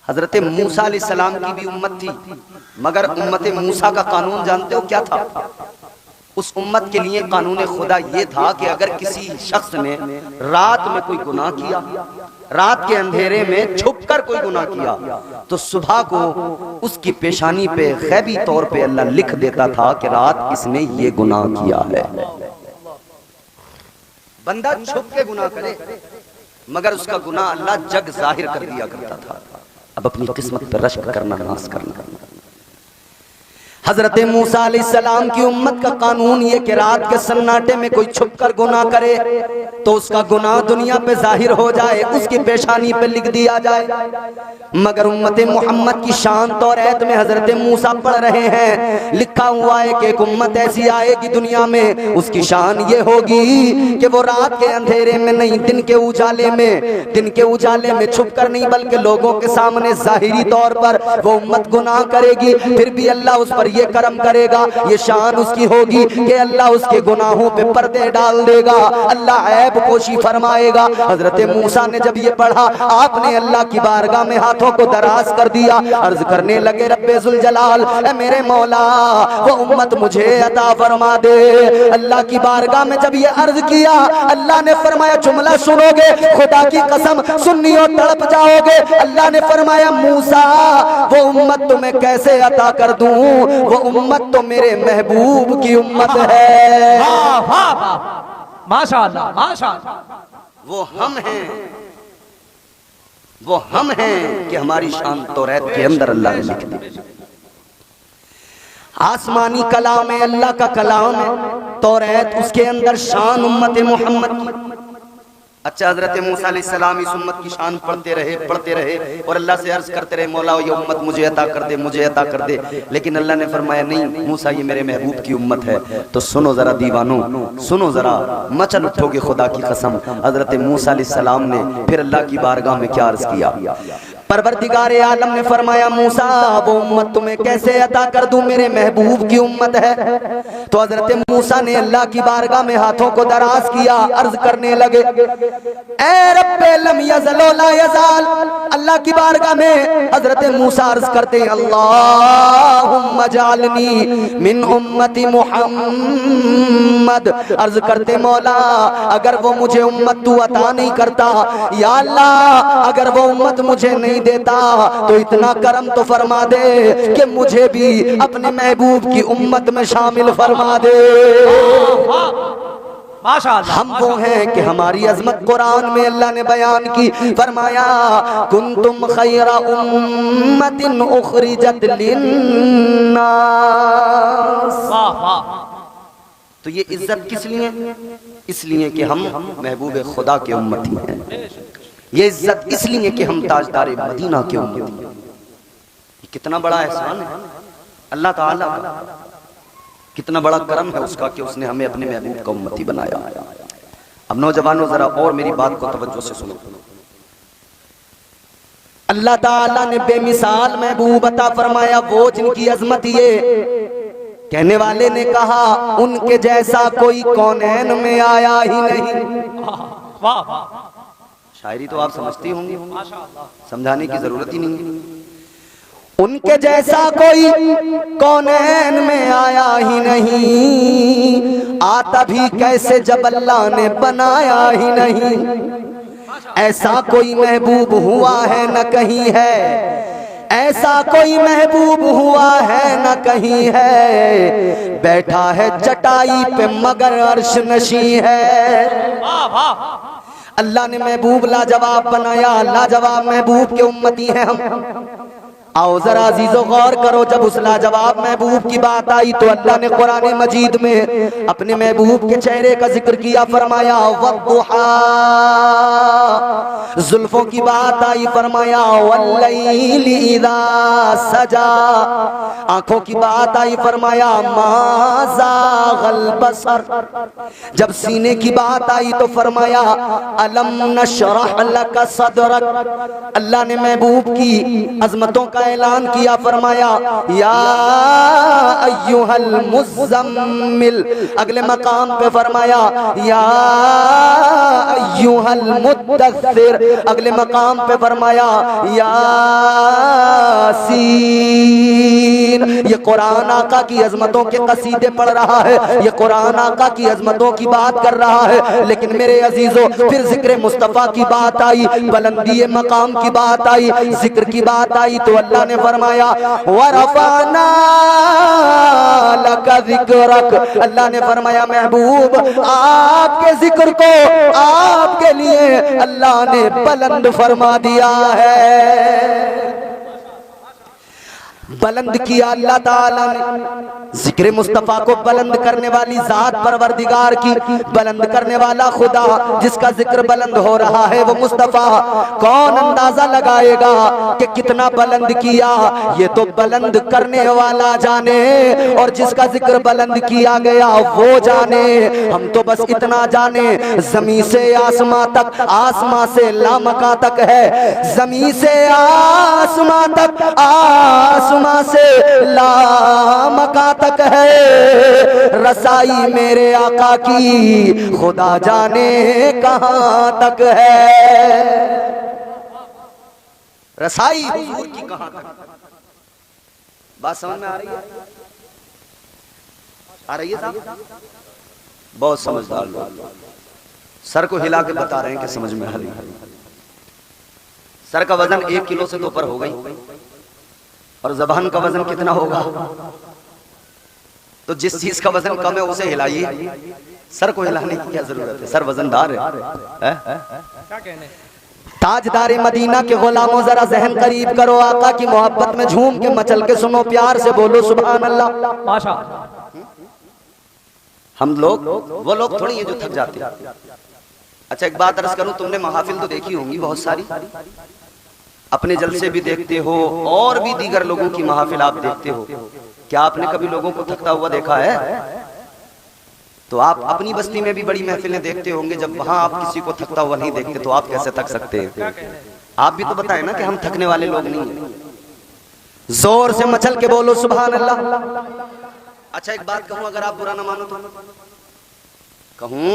हजरत मूसा अलैहिस्सलाम की भी उम्मत थी, मगर उम्मत मूसा का कानून जानते हो क्या था? उस उम्मत के लिए कानून खुदा ये था कि अगर किसी शख्स ने रात में कोई गुनाह किया, रात के अंधेरे में छुपकर कोई गुनाह किया, तो सुबह को उसकी पेशानी पे गैबी तौर पे अल्लाह लिख देता था कि रात इसने ये गुनाह किया है। बंदा छुप के गुनाह करे, मगर उसका गुनाह अल्लाह जग जाहिर कर दिया करता था। अब अपनी किस्मत पर रश्क करना, नाश करना। हजरत मूसा अलैहिस्सलाम की उम्मत का कानून ये कि रात के सन्नाटे में कोई छुपकर गुनाह करे तो उसका गुनाह दुनिया पे जाहिर हो जाए, उसकी पेशानी पे लिख दिया जाए। मगर उम्मत मोहम्मद की शान तौरात में हजरत मूसा पढ़ रहे हैं, लिखा हुआ है कि एक उम्मत ऐसी आएगी दुनिया में, उसकी शान ये होगी कि वो रात के अंधेरे में नहीं, दिन के उजाले में छुपकर नहीं, बल्कि लोगों के सामने जाहिरी तौर पर वो उम्मत गुनाह करेगी, फिर भी अल्लाह उस पर ये करम करेगा, ये शान उसकी होगी कि अल्लाह उसके गुनाहों पे पर्दे डाल देगा, अल्लाह ऐब पोशी फरमाएगा। हजरत मूसा ने जब ये पढ़ा, आपने अल्लाह की बारगाह में हाथों को दराज कर दिया, अर्ज करने लगे रब्बे जुल जलाल, ए मेरे मौला वो उम्मत मुझे अता फरमा दे। अल्लाह की बारगाह में जब ये अर्ज किया, अल्लाह ने फरमाया जुमला सुनोगे खुदा की कसम सुन्नी और तड़प जाओगे। अल्लाह ने फरमाया मूसा वो उम्मत तुम्हें कैसे अता कर दूं, वो उम्मत तो मेरे महबूब की उम्मत है। वाह वाह वाह, माशाअल्लाह माशाअल्लाह। वो हम हैं कि हमारी शान तौरात के अंदर अल्लाह ने लिख दी। आसमानी कलाम है, अल्लाह का कलाम है तौरात, उसके अंदर शान उम्मत मोहम्मद की। अच्छा, हजरत मूसा अलैहिस्सलाम इस उम्मत की शान पढ़ते रहे और अल्लाह से अर्ज करते रहे, मौला ये उम्मत मुझे अता कर दे, मुझे अता कर दे। लेकिन अल्लाह ने फरमाया नहीं मूसा, ये मेरे महबूब की उम्मत है। तो सुनो जरा दीवानो, सुनो जरा, मचल उठोगे खुदा की कसम। हजरत मूसा अलैहिस्सलाम ने फिर अल्लाह की बारगाह में क्या अर्ज किया? परवरदिगार आलम ने फरमाया मूसा वो उम्मत तुम्हें कैसे अता कर दूं, मेरे महबूब की उम्मत है। तो हजरत मूसा ने अल्लाह की बारगाह में हाथों को दराज किया, अर्ज करने लगे ए रब्बे लम यज़ल व ला यज़ाल। अल्लाह की बारगाह में हजरत मूसा अर्ज करते हैं अल्लाहुम्मा जालनी मिन उम्मती मुहम्मद। अर्ज करते मौला अगर वो मुझे उम्मत तू अता नहीं करता, या अल्लाह अगर वो उम्मत मुझे नहीं देता तो इतना करम तो फरमा दे कि मुझे भी अपने महबूब की उम्मत में शामिल फरमा दे। माशाअल्लाह। हम वो हैं कि हमारी अजमत कुरान में अल्लाह ने बयान की, फरमाया कुंतुम खैरा उम्मतिन उखरिजत लिन्नास। वाह वाह। तो ये इज्जत किस लिए? इसलिए कि हम महबूब खुदा के उम्मती हैं। ये इज्जत इसलिए कि हम ताजदार मदीना के उम्मती हैं। कितना बड़ा एहसान है अल्लाह ताला का, कितना बड़ा करम है उसका कि उसने हमें अपने महबूब का उम्मती बनाया। अब नौजवानों जरा और मेरी बात को तवज्जो से सुनो। अल्लाह ताला ने बेमिसाल महबूब अता फरमाया, वो जिनकी अजमत ये, कहने वाले ने कहा उनके जैसा कोई कौनैन में आया ही नहीं। वाह वाह। शायरी तो आप समझती होंगी, समझाने की जरूरत ही नहीं। उनके जैसा कोई कौनैन में आया ही नहीं, आता भी कैसे जब अल्लाह ने बनाया ही नहीं। ऐसा कोई महबूब हुआ है न कहीं है, ऐसा कोई महबूब हुआ है न कहीं है, बैठा है चटाई पे मगर अर्श नशी है। वाह वाह। अल्लाह ने महबूब लाजवाब बनाया, लाजवाब महबूब के उम्मती हैं हम। आओ जरा अजीजो गौर करो, जब उस लाजवाब महबूब की बात आई तो अल्लाह ने कुरान मजीद में अपने महबूब के चेहरे का जिक्र किया, फरमाया वद्दुहा। जुल्फों की बात आई, फरमाया वल्लैली इज़ा सजा। आंखों की बात आई, फरमाया मा ज़ागल बसर। जब सीने की बात आई तो फरमाया अलम नशरह लका सदरक। अल्लाह ने महबूब की अजमतों का ऐलान किया, फरमाया या अय्युहल मुज़्ज़म्मिल। अगले मकाम पे फरमाया या अय्युहल मुद्दस्सिर। अगले मकाम पे फरमाया यासीन। ये कुरान आका की अजमतों के कसीदे पढ़ रहा है, ये कुरान आका की अजमतों की बात कर रहा है। लेकिन मेरे अजीजों फिर जिक्र मुस्तफा की बात आई, बुलंदी मकाम की बात आई, जिक्र की बात आई तो अल्लाह ने फरमाया वरफाना लका जिक्रक। अल्लाह ने फरमाया महबूब आपके जिक्र को आपके लिए अल्लाह ने बुलंद फरमा दिया है। बुलंद किया अल्लाह ताला ने। जिक्र मुस्तफ़ा को बुलंद करने वाली जात परवरदिगार की, बुलंद करने वाला खुदा जिसका जिक्र बुलंद हो रहा है वो मुस्तफ़ा। कौन अंदाजा लगाएगा कि कितना बुलंद किया, ये तो बुलंद करने वाला जाने, और जिसका जिक्र बुलंद किया गया वो जाने। हम तो बस इतना जाने, जमीन से आसमां तक, आसमां से लामका तक है, जमीन से आसमां तक, आसमां से लामका तक है रसाई मेरे आका की, खुदा जाने कहां तक है रसाई हुजूर की कहां तक। बात समझ में आ रही है? आ रही है साहब? बहुत समझदार लोग सर को हिला के बता रहे हैं कि समझ में आ रही है। सर का वजन 1 किलो से तो ऊपर हो गई, और जबान का वजन कितना होगा? तो जिस चीज का वजन कम है उसे हिलाइए, सर को हिलाने की क्या जरूरत है? सर वजनदार है? क्या कहने? ताजदारे मदीना के गुलामों जरा जहन करीब करो, आका की मोहब्बत में झूम के मचल के सुनो, प्यार से बोलो सुभान अल्लाह। माशाअल्लाह। हम लोग वो लोग थोड़ी हैं जो थक जाते हैं। अच्छा एक बात अर्ज करूं, तुमने महाफिल तो देखी होंगी बहुत सारी, अपने जलसे भी देखते हो और भी दीगर लोगों की महाफिल आप देखते हो। क्या आपने कभी लोगों को थकता हुआ देखा है? तो आप अपनी बस्ती में भी बड़ी महफिलें देखते होंगे, जब वहां आप किसी को थकता हुआ नहीं देखते तो आप कैसे थक सकते हैं? आप भी तो बताएं ना कि हम थकने वाले लोग नहीं हैं। जोर से मचल के बोलो सुभान अल्लाह। अच्छा एक बात कहूं, अगर आप बुरा ना मानो तो कहूं?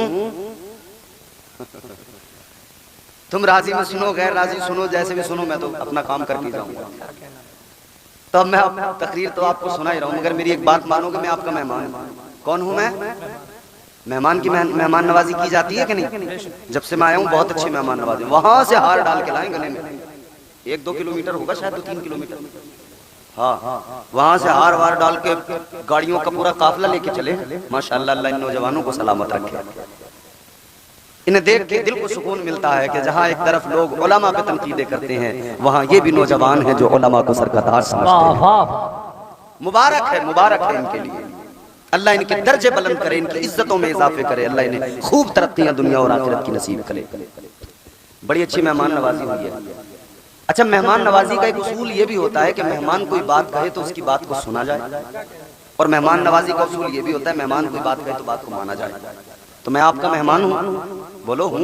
तुम राजी में सुनो, गैर राजी सुनो, जैसे भी सुनो, मैं तो अपना काम करके जाऊंगा। तो अब मैं तकरीर तो आपको सुना ही रहा हूं, मगर मेरी एक बात मानोगे, मैं आपका मेहमान हूं। कौन हूं मैं? मेहमान की मेहमान नवाजी की जाती है कि नहीं? जब से मैं आया हूं बहुत अच्छी मेहमान नवाजी, वहां से हार डाल के लाए गले में, 1-2 किलोमीटर होगा शायद, 2-3 किलोमीटर। हाँ, वहां से हार वार डाल के गाड़ियों का पूरा काफिला लेके चले। माशाअल्लाह, अल्लाह इन नौजवानों को सलामत रखे। इन्हें देख के दिल को सुकून मिलता है कि जहाँ एक तरफ लोग उलमा पे तनकीदें करते हैं, वहाँ ये भी नौजवान हैं जो उलमा को सरकतार समझते हैं। मुबारक है इनके लिए। अल्लाह इनके दर्जे बुलंद करे, इनकी इज्जतों में इजाफे करे, अल्लाह इन्हें खूब तरक्कियां दुनिया और आखिरत की नसीब करे। बड़ी अच्छी मेहमान नवाजी हुई है। अच्छा, मेहमान नवाजी का एक उसूल ये भी होता है कि मेहमान कोई बात कहे तो उसकी बात को सुना जाए, और मेहमान नवाजी का उसूल ये भी होता है मेहमान कोई बात कहे तो बात को माना जाए। तो मैं आपका मेहमान हूं, बोलो हूं,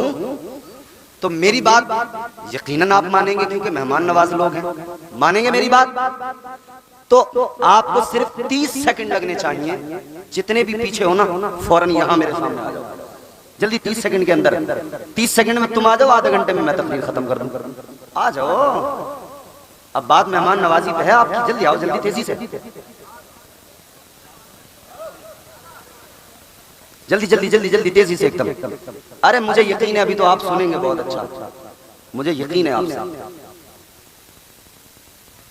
तो मेरी बात यकीनन आप मानेंगे क्योंकि मेहमान नवाज लोग हैं। मानेंगे मेरी बात? तो आपको सिर्फ 30 सेकंड लगने चाहिए। जितने भी पीछे हो ना, फौरन यहां मेरे सामने आ जाओ जल्दी, 30 सेकंड के अंदर। 30 सेकंड में तुम आ जाओ, आधे घंटे में मैं तकरीर खत्म कर दूं। आ जाओ, अब बात मेहमान नवाजी पे है आपकी। जल्दी आओ, जल्दी, तेजी से, जल्दी जल्दी जल्दी जल्दी, तेजी से एकदम। अरे मुझे यकीन है अभी तो आप सुनेंगे बहुत अच्छा, मुझे यकीन है आपसे,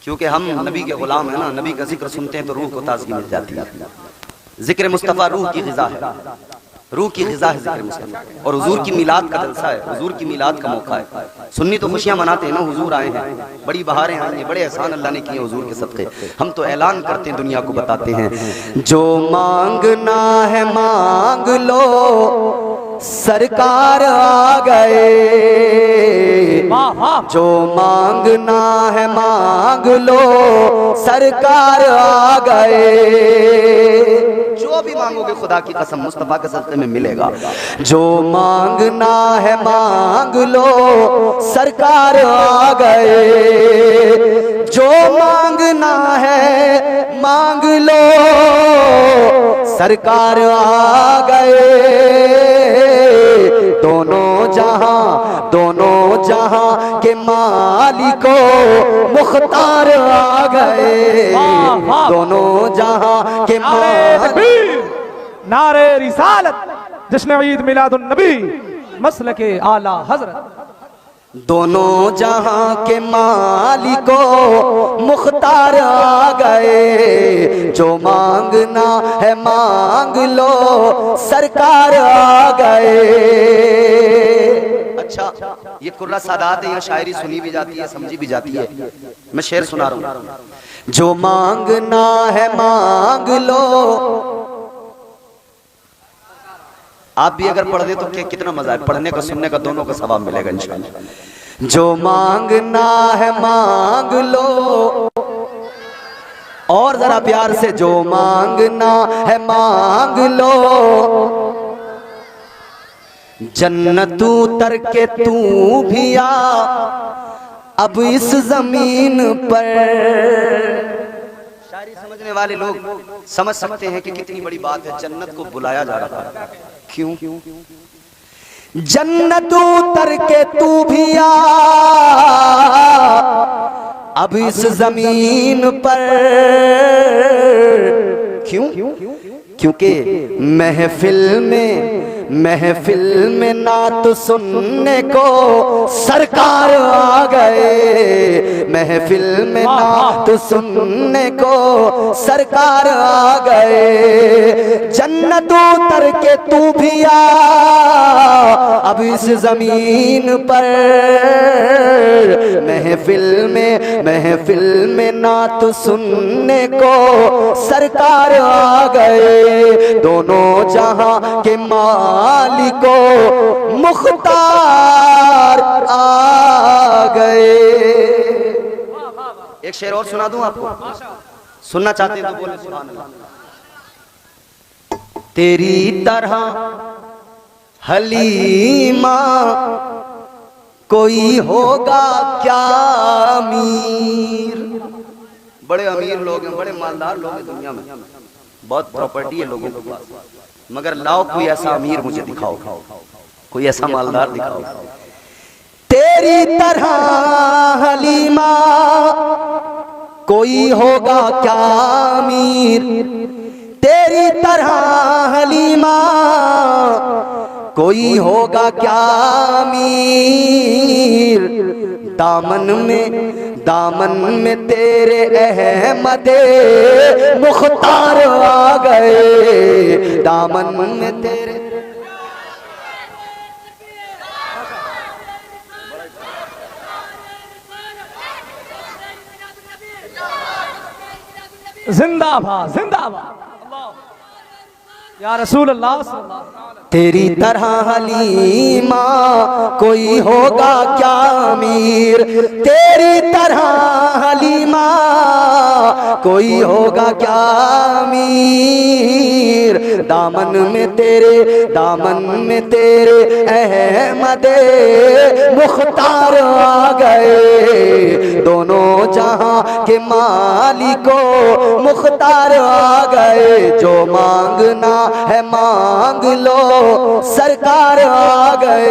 क्योंकि हम नबी के गुलाम हैं ना। नबी का जिक्र सुनते हैं तो रूह को ताजगी मिल जाती है। जिक्र मुस्तफ़ा रूह की ग़िज़ा है, रूह की ग़िज़ा है जिक्र मुस्तफ़ा। और हुजूर की मिलाद का जलसा है, हुजूर की मिलाद का मौका है। सुन्नी तो खुशियां मनाते हैं ना, हुजूर आए हैं, बड़ी बहारें आई हैं, बड़े एहसान अल्लाह ने किए हुजूर के सदक़े। हम तो ऐलान करते हैं, दुनिया को बताते हैं, जो मांगना है मांग लो, सरकार आ गए। जो मांगना है मांग लो, सरकार आ गए। जो भी मांगोगे खुदा की कसम मुस्तफा के सदक़े में मिलेगा। जो मांगना है मांग लो, सरकार आ गए। जो मांगना है मांग लो, सरकार आ गए। दोनों जहां के मालिको मुख्तार आ गए। दोनों जहां के मालिक। नारे रिसालत, जश्न ईद मिलादुन नबी, मसलके आला हजरत। दोनों जहां के मालिको मुख्तार आ गए। जो मांगना है मांग लो, सरकार आ गए। अच्छा ये कुर्रा सादात है, यहाँ शायरी सुनी भी जाती है, समझी भी जाती है। मैं शेर सुना रहा हूँ। जो मांगना है मांग लो, आप भी अगर पढ़ दे तो कितना मजा है, पढ़ने का सुनने का दोनों का सवाब मिलेगा इंशाअल्लाह। जो मांगना है मांग लो, और जरा प्यार से, जो मांगना है मांग लो, जन्नत उतर के तू भी आ अब इस जमीन पर। शायरी समझने वाले लोग समझ सकते हैं कि कितनी बड़ी बात है, जन्नत को बुलाया जा रहा है। क्यों? जन्नत उतर के तू भी आ अब इस जमीन पर। क्यों? क्योंकि महफिल में नात सुनने को सरकार आ गए। महफिल में नात सुनने को सरकार आ गए। जन्नत उतर के तू भी आ अब इस जमीन पर। महफिल में नात सुनने को सरकार आ गए। दोनों जहां के मालिको मुख्तार आ गए। एक शेर और सुना दूं आपको, सुनना चाहते हैं तो बोले सुभान अल्लाह। तेरी तरह हलीमा कोई होगा क्या अमीर। बड़े अमीर लोग हैं, बड़े मालदार लोग हैं दुनिया में, बहुत प्रॉपर्टी है लोगों के पास, मगर लाओ कोई ऐसा अमीर मुझे दिखाओ, कोई ऐसा मालदार दिखाओ। तेरी तरह हलीमा कोई होगा क्या अमीर। तेरी तरह हलीमा कोई होगा क्या अमीर। दामन में तेरे अहमदे मुख्तार आ गए। दामन में तेरे जिंदाबाद जिंदाबाद या रसूल अल्लाह। तेरी तरह हलीमा कोई होगा क्या अमीर। तेरी तरह हलीमा कोई होगा क्या अमीर। दामन में तेरे अहमदे मुख्तार आ गए। दोनों जहां के मालिको मुख्तार आ गए। जो मांगना है मांग लो सरकार आ गए।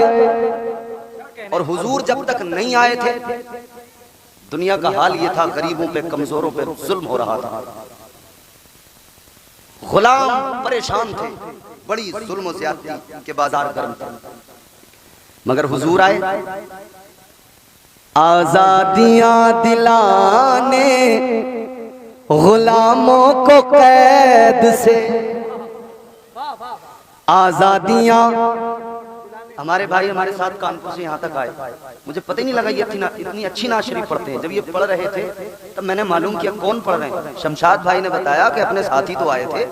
और हुजूर जब तक नहीं आए थे दुनिया का हाल ये था, गरीबों पे कमजोरों पे जुल्म हो रहा था, गुलाम परेशान थे, बड़ी जुल्म ज़्यादती के बाजार गर्म थे। मगर हुजूर आए, आजादियां दिलाने गुलामों को कैद से। आजादियां, हमारे भाई हमारे साथ कानपुर से यहाँ तक आए, मुझे पता ही नहीं लगा ये इतनी अच्छी नात शरीफ पढ़ते हैं। जब ये पढ़ रहे थे तब मैंने मालूम किया कौन पढ़ रहे हैं। शमशाद भाई ने बताया कि अपने साथी तो आए थे।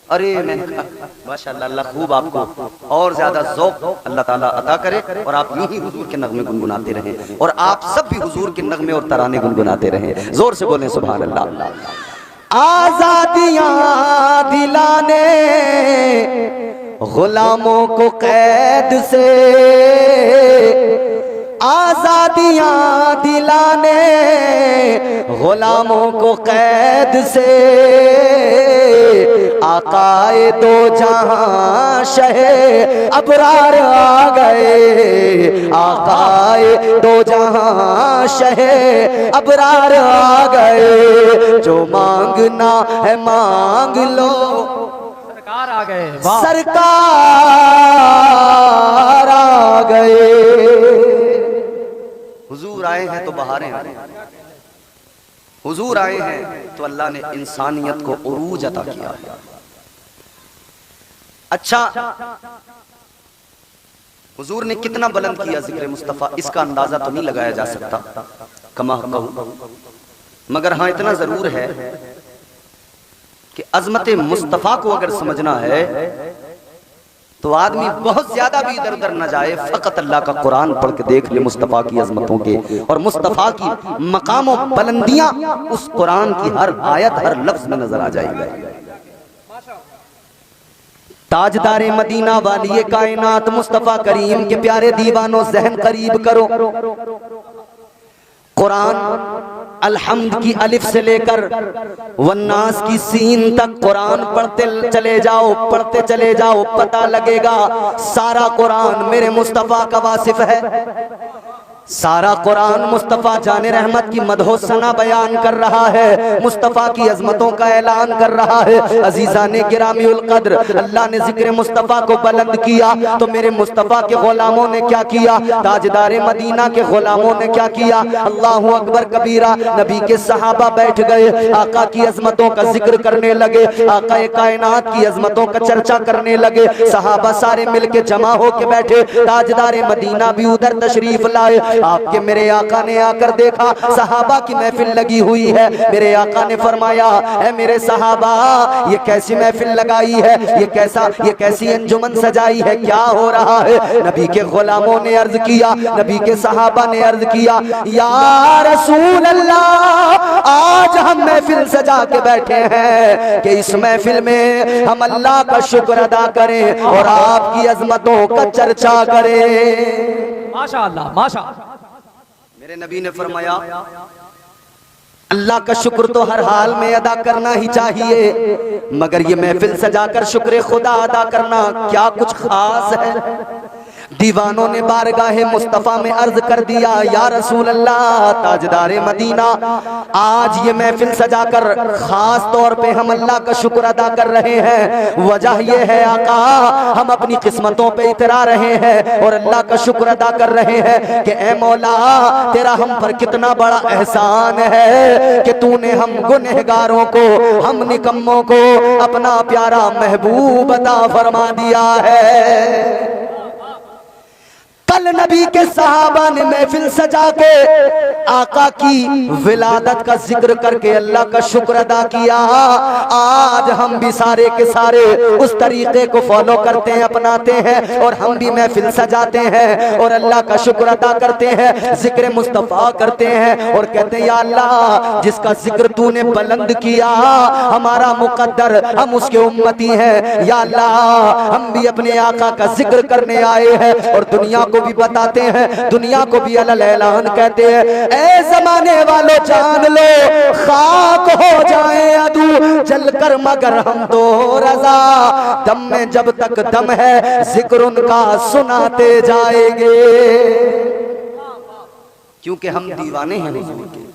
अरे मैंने कहा माशाअल्लाह, अल्लाह खूब आपको और ज्यादा ज़ौक़ अल्लाह ताला अता करे और आप यूं ही हुजूर के नगमे गुनगुनाते रहें और आप सब भी हुजूर के नगमे और तराने गुनगुनाते रहें। जोर से बोलें सुभान अल्लाह। आजादियां दिलाने गुलामों को कैद से। आजादियां दिलाने गुलामों को कैद से। आकाए दो जहां शहे अबरार आ गए। आकाए दो जहां शहे अबरार आ गए। जो मांगना है मांग लो सरकार आ गए। सरकार आ गए। हुजूर आए हैं तो बहारें आ रही हैं। हुजूर आए हैं तो अल्लाह ने इंसानियत को उरूज अता किया है। अच्छा, हुजूर ने कितना बुलंद किया जिक्र मुस्तफ़ा, इसका अंदाजा तो नहीं लगाया जा सकता कमा कहूं, मगर हाँ इतना जरूर है कि अजमत मुस्तफ़ा को अगर समझना है तो आदमी बहुत ज्यादा भी इधर उधर न जाए, फकत अल्लाह का कुरान पढ़ के देख ले मुस्तफ़ा की अजमतों के और मुस्तफ़ा की मकाम और बुलंदियां उस कुरान की हर आयत हर लफ्ज में नजर आ जाएगी। ताजदारे मदीना वाली कायनात मुस्तफ़ा करीम के प्यारे दीवानों जहन करीब करो, कुरान अलहम्द की अलिफ से लेकर वन्नास की सीन तक कुरान पढ़ते चले जाओ, पता लगेगा सारा कुरान मेरे मुस्तफ़ा का वासिफ है। सारा कुरान मुस्तफ़ा जाने रहमत की मदहो सना बयान कर रहा है, मुस्तफ़ा की अजमतों का ऐलान कर रहा है। अजीज़ाने गिरामीउल क़द्र, अल्लाह ने जिक्र मुस्तफ़ा को बुलंद किया तो मेरे मुस्तफ़ा के गुलामों ने क्या किया, ताजदारे मदीना के गुलामों ने क्या किया, अल्लाहु अकबर कबीरा। नबी के सहाबा बैठ गए, आका की अजमतों का जिक्र करने लगे, आका कायनात की अजमतों का चर्चा करने लगे। सहाबा सारे मिलके जमा होके बैठे, ताजदारे मदीना भी उधर तशरीफ लाए। आपके मेरे आका ने आकर देखा सहाबा की महफिल लगी हुई है। मेरे आका ने फरमाया, ऐ मेरे सहाबा ये कैसी महफिल लगाई है, ये कैसी अंजुमन सजाई है, क्या हो रहा है। नबी के गुलामों ने अर्ज किया, नबी के सहाबा ने अर्ज किया, या रसूल अल्लाह आज हम महफिल सजा के बैठे हैं कि इस महफिल में हम अल्लाह का शुक्र अदा करें और आपकी अजमतों का चर्चा करें। माशाअल्लाह माशाअल्लाह। मेरे नबी ने फरमाया अल्लाह का शुक्र तो हर हाल में अदा करना ही चाहिए, मगर ये महफिल सजाकर शुक्र खुदा अदा करना क्या कुछ खास है। दीवानों ने बारगाहे मुस्तफ़ा में अर्ज कर दिया, या रसूल अल्लाह ताजदारे मदीना आज ये महफिल सजाकर खास तौर पे हम अल्लाह का शुक्र अदा कर रहे हैं। वजह ये है आका हम अपनी किस्मतों पे इतरा रहे हैं और अल्लाह का शुक्र अदा कर रहे हैं कि ए मौला तेरा हम पर कितना बड़ा एहसान है कि तूने हम गुनहगारों को, हम निकम्मों को अपना प्यारा महबूब अता फरमा दिया है। कल नबी के सहाबा ने महफिल सजा के आका की विलादत का जिक्र करके अल्लाह का शुक्र अदा किया। आज हम भी सारे के सारे उस तरीके को फॉलो करते हैं, अपनाते हैं और हम भी महफिल सजाते हैं और अल्लाह का शुक्र अदा करते हैं, जिक्र मुस्तफ़ा करते हैं और कहते हैं या अल्लाह जिसका जिक्र तूने बुलंद किया हमारा मुकद्दर, हम उसके उम्मती हैं। या अल्लाह हम भी अपने आका का जिक्र करने आए हैं और दुनिया को भी बताते हैं, दुनिया को भी अलल ऐलान कहते हैं, ऐ जमाने वालों जान लो खाक हो जाए अदू जलकर मगर हम तो रजा, दम में जब तक दम है जिक्र उनका सुनाते जाएंगे, क्योंकि हम दीवाने हैं हुजूर के।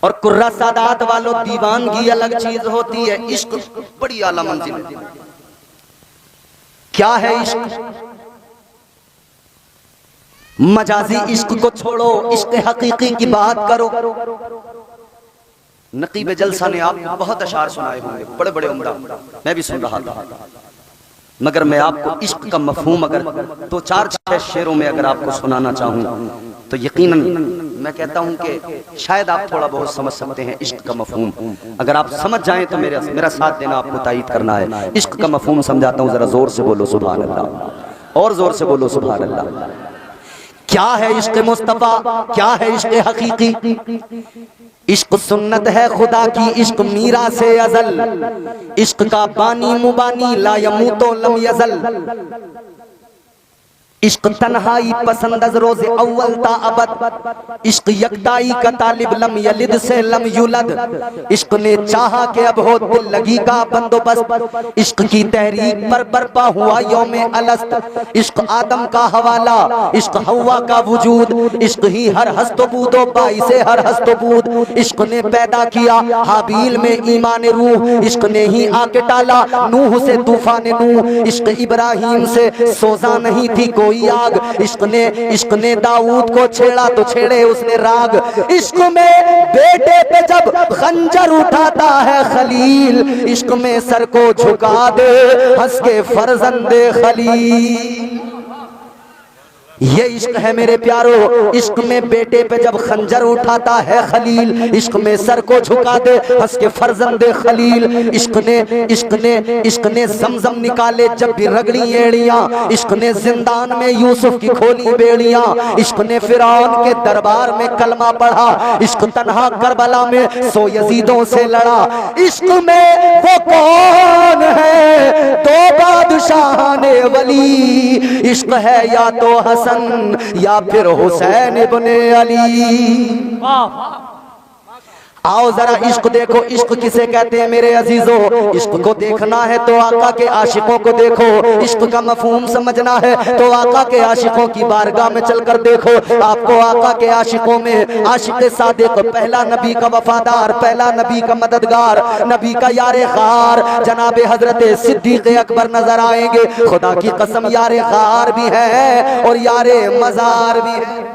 और कुर्रा सादात वालों दीवानगी अलग चीज होती है, इश्क बड़ी आला मंजिल है। क्या है इश्क? मजाजी इश्क को छोड़ो, इश्क हकीकी की बात करो। नकीब जलसा ने आप बहुत अशार सुनाए होंगे, बड़े बड़े उम्दा, मैं भी सुन रहा था, मगर मैं आपको इश्क का मफहूम अगर दो चार छह शेरों में अगर आपको सुनाना चाहूं तो यकीनन मैं कहता हूं कि शायद आप थोड़ा बहुत समझ सकते हैं इश्क का मफहूम। अगर आप समझ जाएं तो मेरा साथ देना, आपको तायीद करना है। इश्क का मफहूम समझाता हूं, जरा जोर से बोलो सुभान अल्लाह, और जोर से बोलो सुभान अल्लाह। क्या है इश्क मुस्तफ़ा, क्या है इश्क हकीकी? इश्क सुन्नत है खुदा की, इश्क मीरा से अजल, इश्क का बानी मुबानी ला यमूतो लम यजल, इश्क तन्हाई पसंद रोज़े अव्वल ता अबद, इश्क यकताई का तालिब लम यलिद से लम युलद, इश्क ने चाहा कि अब हो दिल लगी का बंदोबस्त, इश्क की तहरीक पर बरपा हुआ यौमे अलस्त, इश्क आदम का हवाला, इश्क हवा का वजूद, इश्क ही हर हस्तबूदो बाई से हर हस्तबूद, इश्क ने पैदा किया हाबील में ईमान रूह, इश्क ने ही आके टाला नूह से तूफान नूह, इश्क इब्राहिम से सोजा नहीं थी कोई आग, इश्क ने दाऊद को छेड़ा तो छेड़े उसने राग, इश्क में बेटे पे जब खंजर उठाता है खलील, इश्क में सर को झुका दे हंस के फर्जंदे खलील। ये इश्क है मेरे प्यारो। इश्क में बेटे पे जब खंजर उठाता है खलील, इश्क में सर को झुका दे हंस के फर्जंदे खलील। इश्क ने जमजम निकाले जब भी रगड़ी एड़ियां, इश्क ने जिंदान में यूसुफ की खोली बेड़ियां, इश्क ने फिरौन के दरबार में कलमा पढ़ा, इश्क तन्हा करबला में सो यजीदों से लड़ा। इश्क में वो कौन है दो बादशाह ने वली, इश्क है या तो हसन या फिर हुसैन इब्ने अली। आओ जरा इश्क देखो, इश्क किसे कहते हैं मेरे अजीजों। इश्क को देखना है तो आका के आशिकों को देखो, इश्क का मफहूम समझना है तो आका के आशिकों की बारगाह में चलकर देखो। आपको आका के आशिकों में आशिक सादिक, पहला नबी का वफादार, पहला नबी का मददगार, नबी का यारे खार जनाब हजरत सिद्दीक अकबर नजर आएंगे। खुदा की कसम यारे खार भी है और यारे मजार भी है।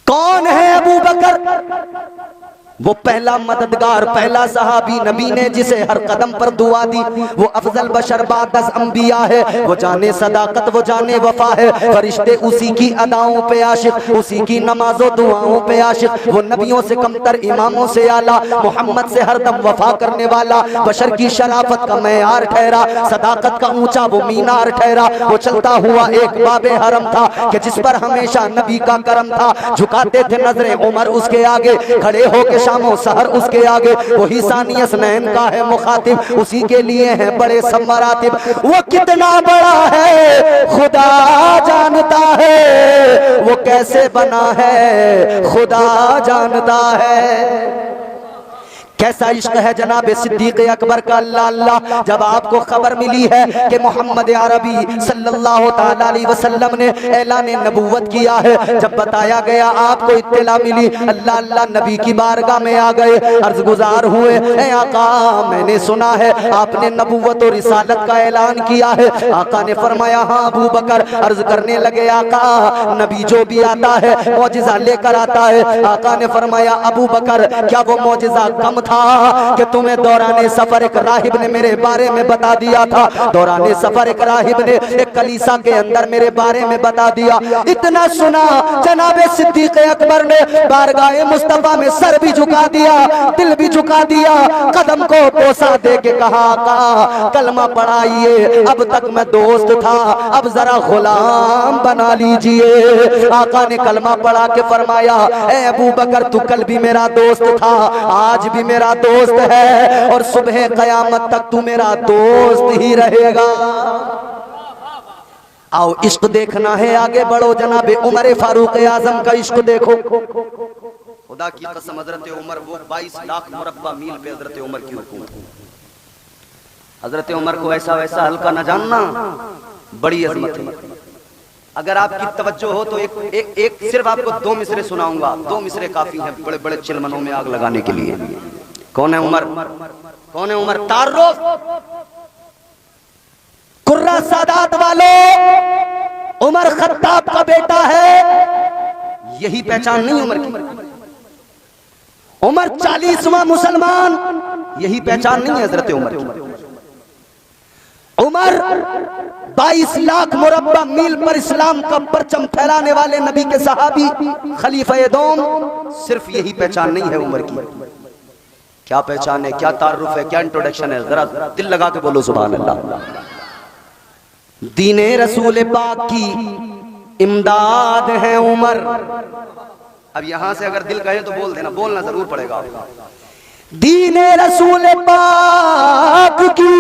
कौन है अबू बकर? वो पहला मददगार, पहला सहाबी नबी ने जिसे हर कदम पर दुआ दी। वो अफजल बशर बादस अंबिया है, वो जाने सदाकत, वो जाने वफा है। फरिश्ते उसी की अदाओं पे आशिक, उसी की नमाजों दुआओं पे आशिक। वो नबियों से कमतर, इमामों से आला, मोहम्मद से हरदम वफा करने वाला, बशर की शराफत का मैयार ठहरा, सदाकत का ऊंचा वो मीनार ठहरा। वो चलता हुआ एक बाबे हरम था कि जिस पर हमेशा नबी का करम था। झुकाते थे नजरें उमर उसके आगे, खड़े होके शामो सहर उसके आगे। वही सानी असनैन का है मुखातिब, उसी के लिए है बड़े सब मरातिब। वो कितना बड़ा है खुदा जानता है, वो कैसे बना है खुदा जानता है। कैसा इश्क है जनाब सिद्दीक अकबर का। अल्लाह अल्लाह, जब आपको खबर मिली है कि मोहम्मद अरबी सल्लल्लाहु ताला अलैहि वसल्लम ने ऐलान नबूवत किया है, जब बताया गया आपको इत्तला मिली, अल्लाह अल्लाह नबी की बारगाह में आ गए, अर्ज गुजार हुए, ए आका मैंने सुना है आपने नबूवत और रिसालत का ऐलान किया है। आका ने फरमाया हाँ अबू बकर। अर्ज करने लगे आका नबी जो भी आता है मौजिजा लेकर आता है। आका ने फरमाया अबू बकर क्या वो मौजिजा कम कि तुम्हें दौराने सफर एक राहिब ने मेरे बारे में बता दिया था। दौराने सफर एक राहिब ने एक कलीसा के अंदर मेरे बारे में बता दिया। इतना सुना जनाबे सिद्दीक अकबर ने बारगाह मुस्तफा में सर भी झुका दिया, दिल भी झुका दिया, कदम को पोसा दे के कहा आका कलमा पढ़ाइए, अब तक मैं दोस्त था अब जरा गुलाम बना लीजिए। आका ने कलमा पढ़ा के फरमाया ए अबू बकर तू कल भी मेरा दोस्त था, आज भी मेरा दोस्त है और सुबह कयामत तक तू मेरा दोस्त ही रहेगा। आओ इश्क देखना है आगे बढ़ो, जनाबे उमर फारूक आजम का इश्क देखो। खुदा की कसम हजरत उमर वो 22 लाख मुरब्बा मील पे हजरत उमर की हुकूमत। हजरत उमर को ऐसा वैसा हल्का न जानना, बड़ी अजमत है। अगर आपकी तवज्जो हो तो एक सिर्फ आपको 2 मिसरे सुनाऊंगा, 2 मिसरे काफी हैं बड़े बड़े चिलमनों में आग लगाने के लिए। कौन है उमर? कौन है उमर? तारुफ कुर्रा सादात वालों, उमर खत्ताब का बेटा है। यही पहचान नहीं उमर की? उमर 40वां मुसलमान, यही पहचान नहीं है हजरत उमर की? उमर 22 लाख मुरब्बा मील पर इस्लाम का परचम फैलाने वाले नबी के सहाबी खलीफा दोम, सिर्फ यही पहचान नहीं है उमर की। क्या पहचान है, क्या तारुफ है, क्या इंट्रोडक्शन है? जरा दिल लगा के बोलो सुभान अल्लाह। दीने रसूल पाक की इमदाद है उमर। अब यहां से अगर दिल कहे तो बोल देना, बोलना जरूर पड़ेगा। दीने रसूल पाक की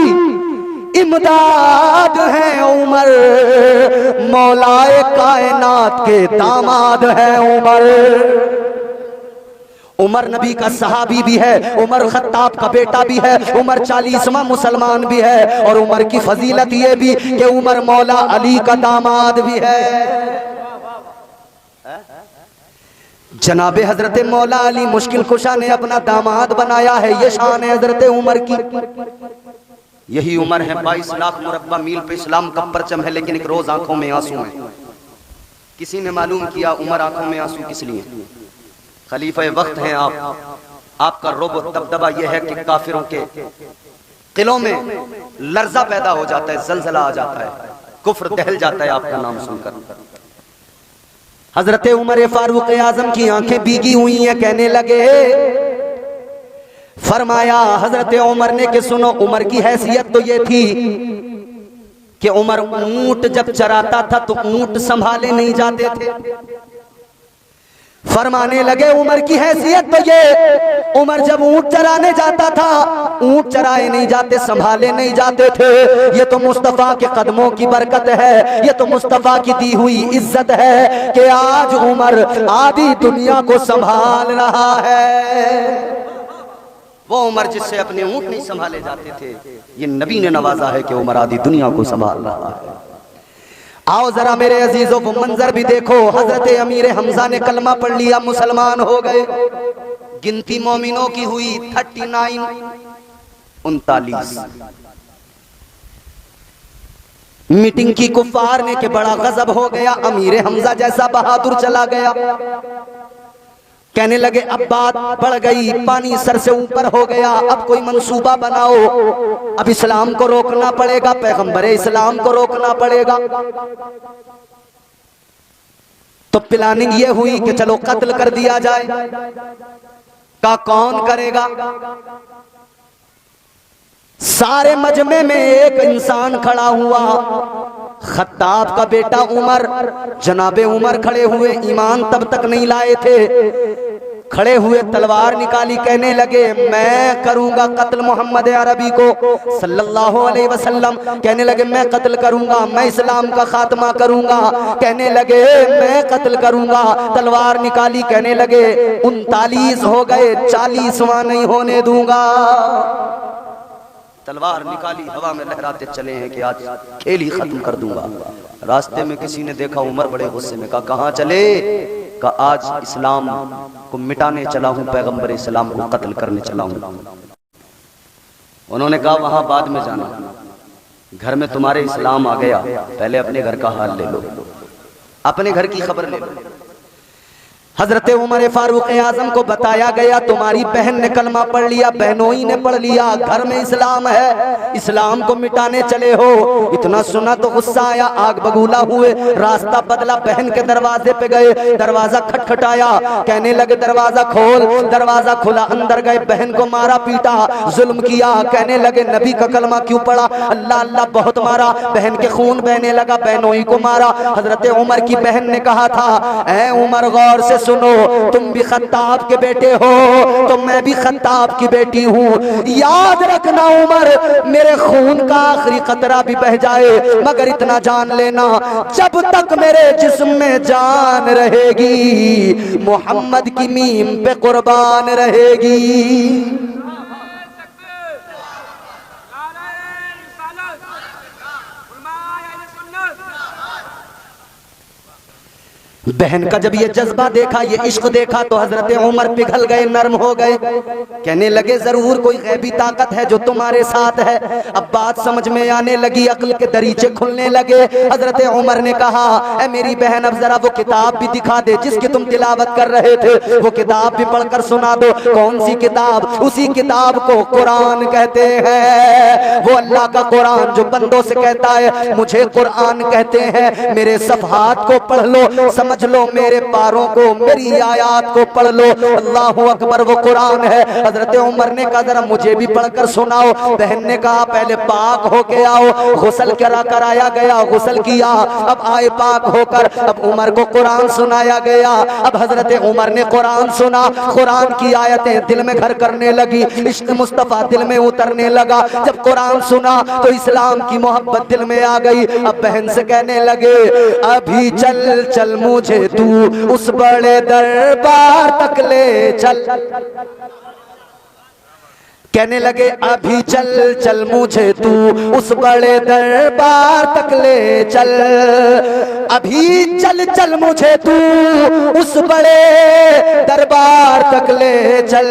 इमदाद है उमर, मौलाए कायनात के दामाद है उमर। उमर नबी का सहाबी भी है, उमर खत्ताब का बेटा भी है, उमर 40वां मुसलमान भी है, और उमर की फजीलत ये भी कि उमर मौला अली का दामाद भी है। जनाबे हजरत मौला अली मुश्किल कुशा ने अपना दामाद बनाया है, ये शान है हजरत उमर की। यही उमर है 22 लाख मुरब्बा मील पे इस्लाम का परचम है, लेकिन एक रोज आंखों में आंसू है। किसी ने मालूम किया उमर आंखों में आंसू किस लिए? खलीफा वक्त हैं आप, आपका रोब दबदबा यह है कि काफिरों के किलों में लर्जा पैदा हो जाता है, जलजला आ जाता है। कुफ्र दहल जाता है आपका नाम सुनकर। हजरत उमर फारूक आजम की आंखें भीगी हुई हैं, कहने लगे, फरमाया हजरत उमर ने कि सुनो, उमर की हैसियत तो ये थी कि उमर ऊंट जब चराता था तो ऊंट संभाले नहीं जाते थे। फरमाने लगे उमर की हैसियत तो ये, उमर जब ऊंट चराने जाता था, ऊंट चराए नहीं जाते, संभाले नहीं जाते थे। ये तो मुस्तफा के कदमों की बरकत है, ये तो मुस्तफा की दी हुई इज्जत है कि आज उमर आधी दुनिया को संभाल रहा है। वो उमर जिससे अपने ऊंट नहीं संभाले जाते थे, ये नबी ने नवाजा है कि उमर आधी दुनिया को संभाल रहा है। आओ जरा मेरे अजीजों को मंजर भी देखो। हजरत अमीर हमजा ने कलमा पढ़ लिया, मुसलमान हो गए। गिनती मोमिनों की हुई 39। मीटिंग की कुफार ने के बड़ा गजब हो गया, अमीर हमजा जैसा बहादुर चला गया। कहने लगे अब बात बढ़ गई, पानी सर से ऊपर हो गया, अब कोई मंसूबा बनाओ, अब इस्लाम को रोकना पड़ेगा, पैगंबरे इस्लाम को रोकना पड़ेगा। तो प्लानिंग ये हुई कि चलो कत्ल कर दिया जाए। का कौन करेगा? सारे मजमे में एक इंसान खड़ा हुआ, खत्ताब का बेटा उमर। जनाबे उमर खड़े हुए, ईमान तब तक नहीं लाए थे। खड़े हुए तलवार निकाली, कहने लगे मैं करूंगा कत्ल मोहम्मद अरबी को सल्लल्लाहु अलैहि वसल्लम। कहने लगे मैं कत्ल करूंगा, मैं इस्लाम का खात्मा करूंगा। कहने लगे मैं कत्ल करूंगा। तलवार निकाली, कहने लगे 39 हो गए, 40वां नहीं होने दूंगा। तलवार निकाली, हवा में लहराते चले हैं कि आज खेल ही खत्म कर दूंगा। रास्ते में किसी ने देखा, उमर बड़े गुस्से में कहा कहां चले? कहा आज इस्लाम को मिटाने चला हूं, पैगंबर इस्लाम को कत्ल करने चला हूं। उन्होंने कहा वहां बाद में जाना, घर में तुम्हारे इस्लाम आ गया, पहले अपने घर का हाल ले लो, अपने घर की खबर ले लो। हजरत उमर फारूक आजम को बताया गया तुम्हारी बहन ने कलमा पढ़ लिया, बहनोई ने पढ़ लिया, घर में इस्लाम है, इस्लाम को मिटाने चले हो। इतना सुना तो गुस्सा आया, आग बबूला हुए, रास्ता बदला, बहन के दरवाजे पे गए, दरवाजा खटखटाया, कहने लगे दरवाजा खोल। दरवाजा खुला, अंदर गए, बहन को मारा पीटा, जुल्म किया। कहने लगे नबी का कलमा क्यों पढ़ा? अल्लाह अल्लाह बहुत मारा, बहन के खून बहने लगा, बहनोई को मारा। हजरत उमर की बहन ने कहा था, ऐ उमर गौर से सुनो, तुम भी खत्ताब के बेटे हो तो मैं भी खत्ताब की बेटी हूँ। याद रखना उमर, मेरे खून का आखिरी कतरा भी बह जाए, मगर इतना जान लेना, जब तक मेरे जिस्म में जान रहेगी, मोहम्मद की मीम पे कुर्बान रहेगी। बहन का जब ये जज्बा देखा, ये इश्क देखा, तो हजरत उमर पिघल गए, नर्म हो गए। कहने लगे जरूर कोई गैबी ताकत है जो तुम्हारे साथ है। अब बात समझ में आने लगी, अक्ल के दरीचे खुलने लगे। हजरत उमर ने कहा, ऐ मेरी बहन अब जरा वो किताब भी दिखा दे जिसकी तुम तिलावत कर रहे थे, वो किताब भी पढ़कर सुना दो। कौन सी किताब? उसी किताब को कुरान कहते हैं। वो अल्लाह का कुरान जो बंदों से कहता है मुझे कुरान कहते हैं, मेरे सफ़हात को पढ़ लो, समझ लो, मेरे पारों को, मेरी आयात को पढ़ लो। अल्लाहु अकबर, वो कुरान है। हजरत उमर ने कहा जरा मुझे भी पढ़कर सुनाओ। बहन ने कहा पहले पाक होके आओ। गुस्ल कराया गया, गुस्ल किया, अब आए पाक होकर, अब उमर को कुरान सुनाया गया। अब हजरत उमर ने कुरान सुना, कुरान की आयतें दिल में घर करने लगी, इश्क मुस्तफा दिल में उतरने लगा। जब कुरान सुना तो इस्लाम की मोहब्बत दिल में आ गई। अब बहन से कहने लगे अभी चल चल मुझे तू उस बड़े दरबार तक ले चल। कहने लगे अभी चल चल मुझे तू उस बड़े दरबार तक ले चल। अभी चल चल मुझे तू उस बड़े दरबार तक ले चल।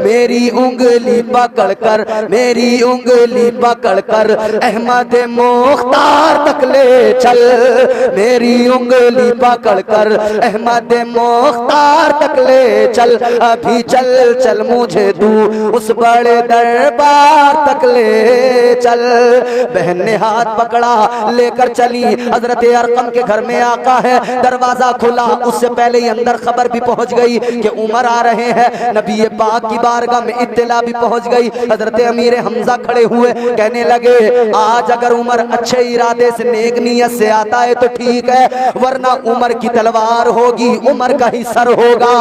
मेरी उंगली पकड़ कर, मेरी उंगली पकड़ कर अहमद मुख्तार तक ले चल। मेरी उंगली पकड़ कर अहमद मुख्तार तक ले चल। अभी चल चल मुझे तू उस बड़े दरबार तक ले चल। बहन ने हाथ पकड़ा लेकर चली। हजरत अरकम के घर में आका है, दरवाजा खुला, उससे पहले ही अंदर खबर भी पहुंच गई कि उमर आ रहे हैं। नबी पाक की बारगाह में इत्तला भी पहुंच गई। हजरत अमीर हमजा खड़े हुए, कहने लगे आज अगर उमर अच्छे इरादे से नेक नियत से आता है तो ठीक है, वरना उमर की तलवार होगी, उमर का ही सर होगा।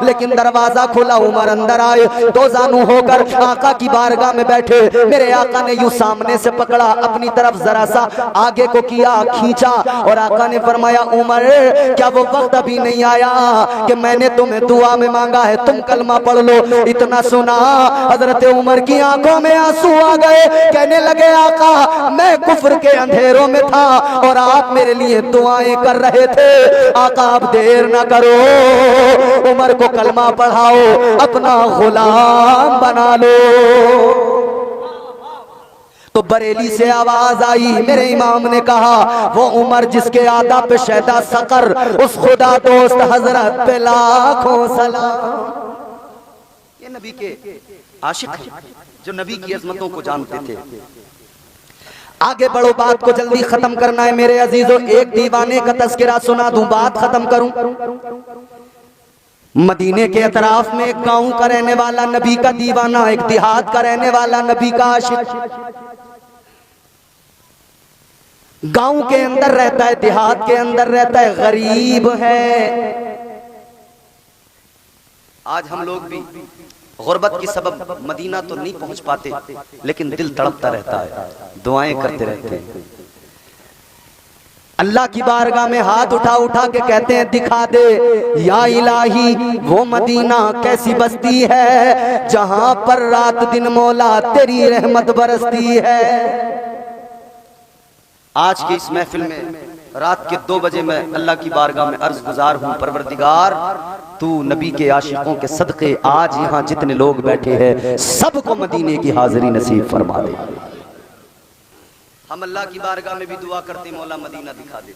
लेकिन दरवाजा खुला, उमर अंदर आए, दो जानू होकर आका की बारगाह में बैठे। मेरे आका ने यूं सामने से पकड़ा, अपनी तरफ जरा सा आगे को किया, खींचा, और आका ने फरमाया उमर क्या वो वक्त अभी नहीं आया कि मैंने तुम्हें दुआ में मांगा है, तुम कलमा पढ़ लो। इतना सुना हजरत उमर की आंखों में आंसू आ गए। कहने लगे आका मैं कुफ्र के अंधेरों में था और आप मेरे लिए दुआएं कर रहे थे। आका अब देर ना करो, उमर को कलमा पढ़ाओ, अपना गुलाम बना लो। तो बरेली से आवाज आई, मेरे इमाम ने कहा वो उमर जिसके आदा पे शहदा सकर, उस खुदा दोस्त हजरत पे लाखों सलाम। ये नबी के आशिक हैं जो नबी की अजमतों को जानते थे। आगे बढ़ो, बात को जल्दी खत्म करना है मेरे अजीजों। एक दीवाने का तस्करा सुना दूं, बात खत्म करूं। मदीने के अतराफ में एक गांव का रहने वाला नबी का दीवाना, एक देहात का रहने वाला नबी का आशिक, गांव के अंदर रहता है, देहात के अंदर रहता है, गरीब है। आज हम लोग भी गुर्बत की सबब मदीना तो नहीं पहुंच पाते, लेकिन दिल तड़पता रहता है, दुआएं करते रहते हैं। अल्लाह की बारगाह में हाथ उठा उठा के कहते हैं दिखा दे या इलाही वो मदीना कैसी बस्ती है जहां पर रात दिन मौला तेरी रहमत बरसती है। आज की इस महफिल में रात के 2 बजे मैं अल्लाह की बारगाह में अर्ज गुजार हूँ, परवरदिगार तू नबी के आशिकों के सदके आज यहाँ जितने लोग बैठे हैं सबको मदीने की हाजिरी नसीब फरमा दे। हम अल्लाह की बारगाह में भी दुआ करते मौला मदीना दिखा दे,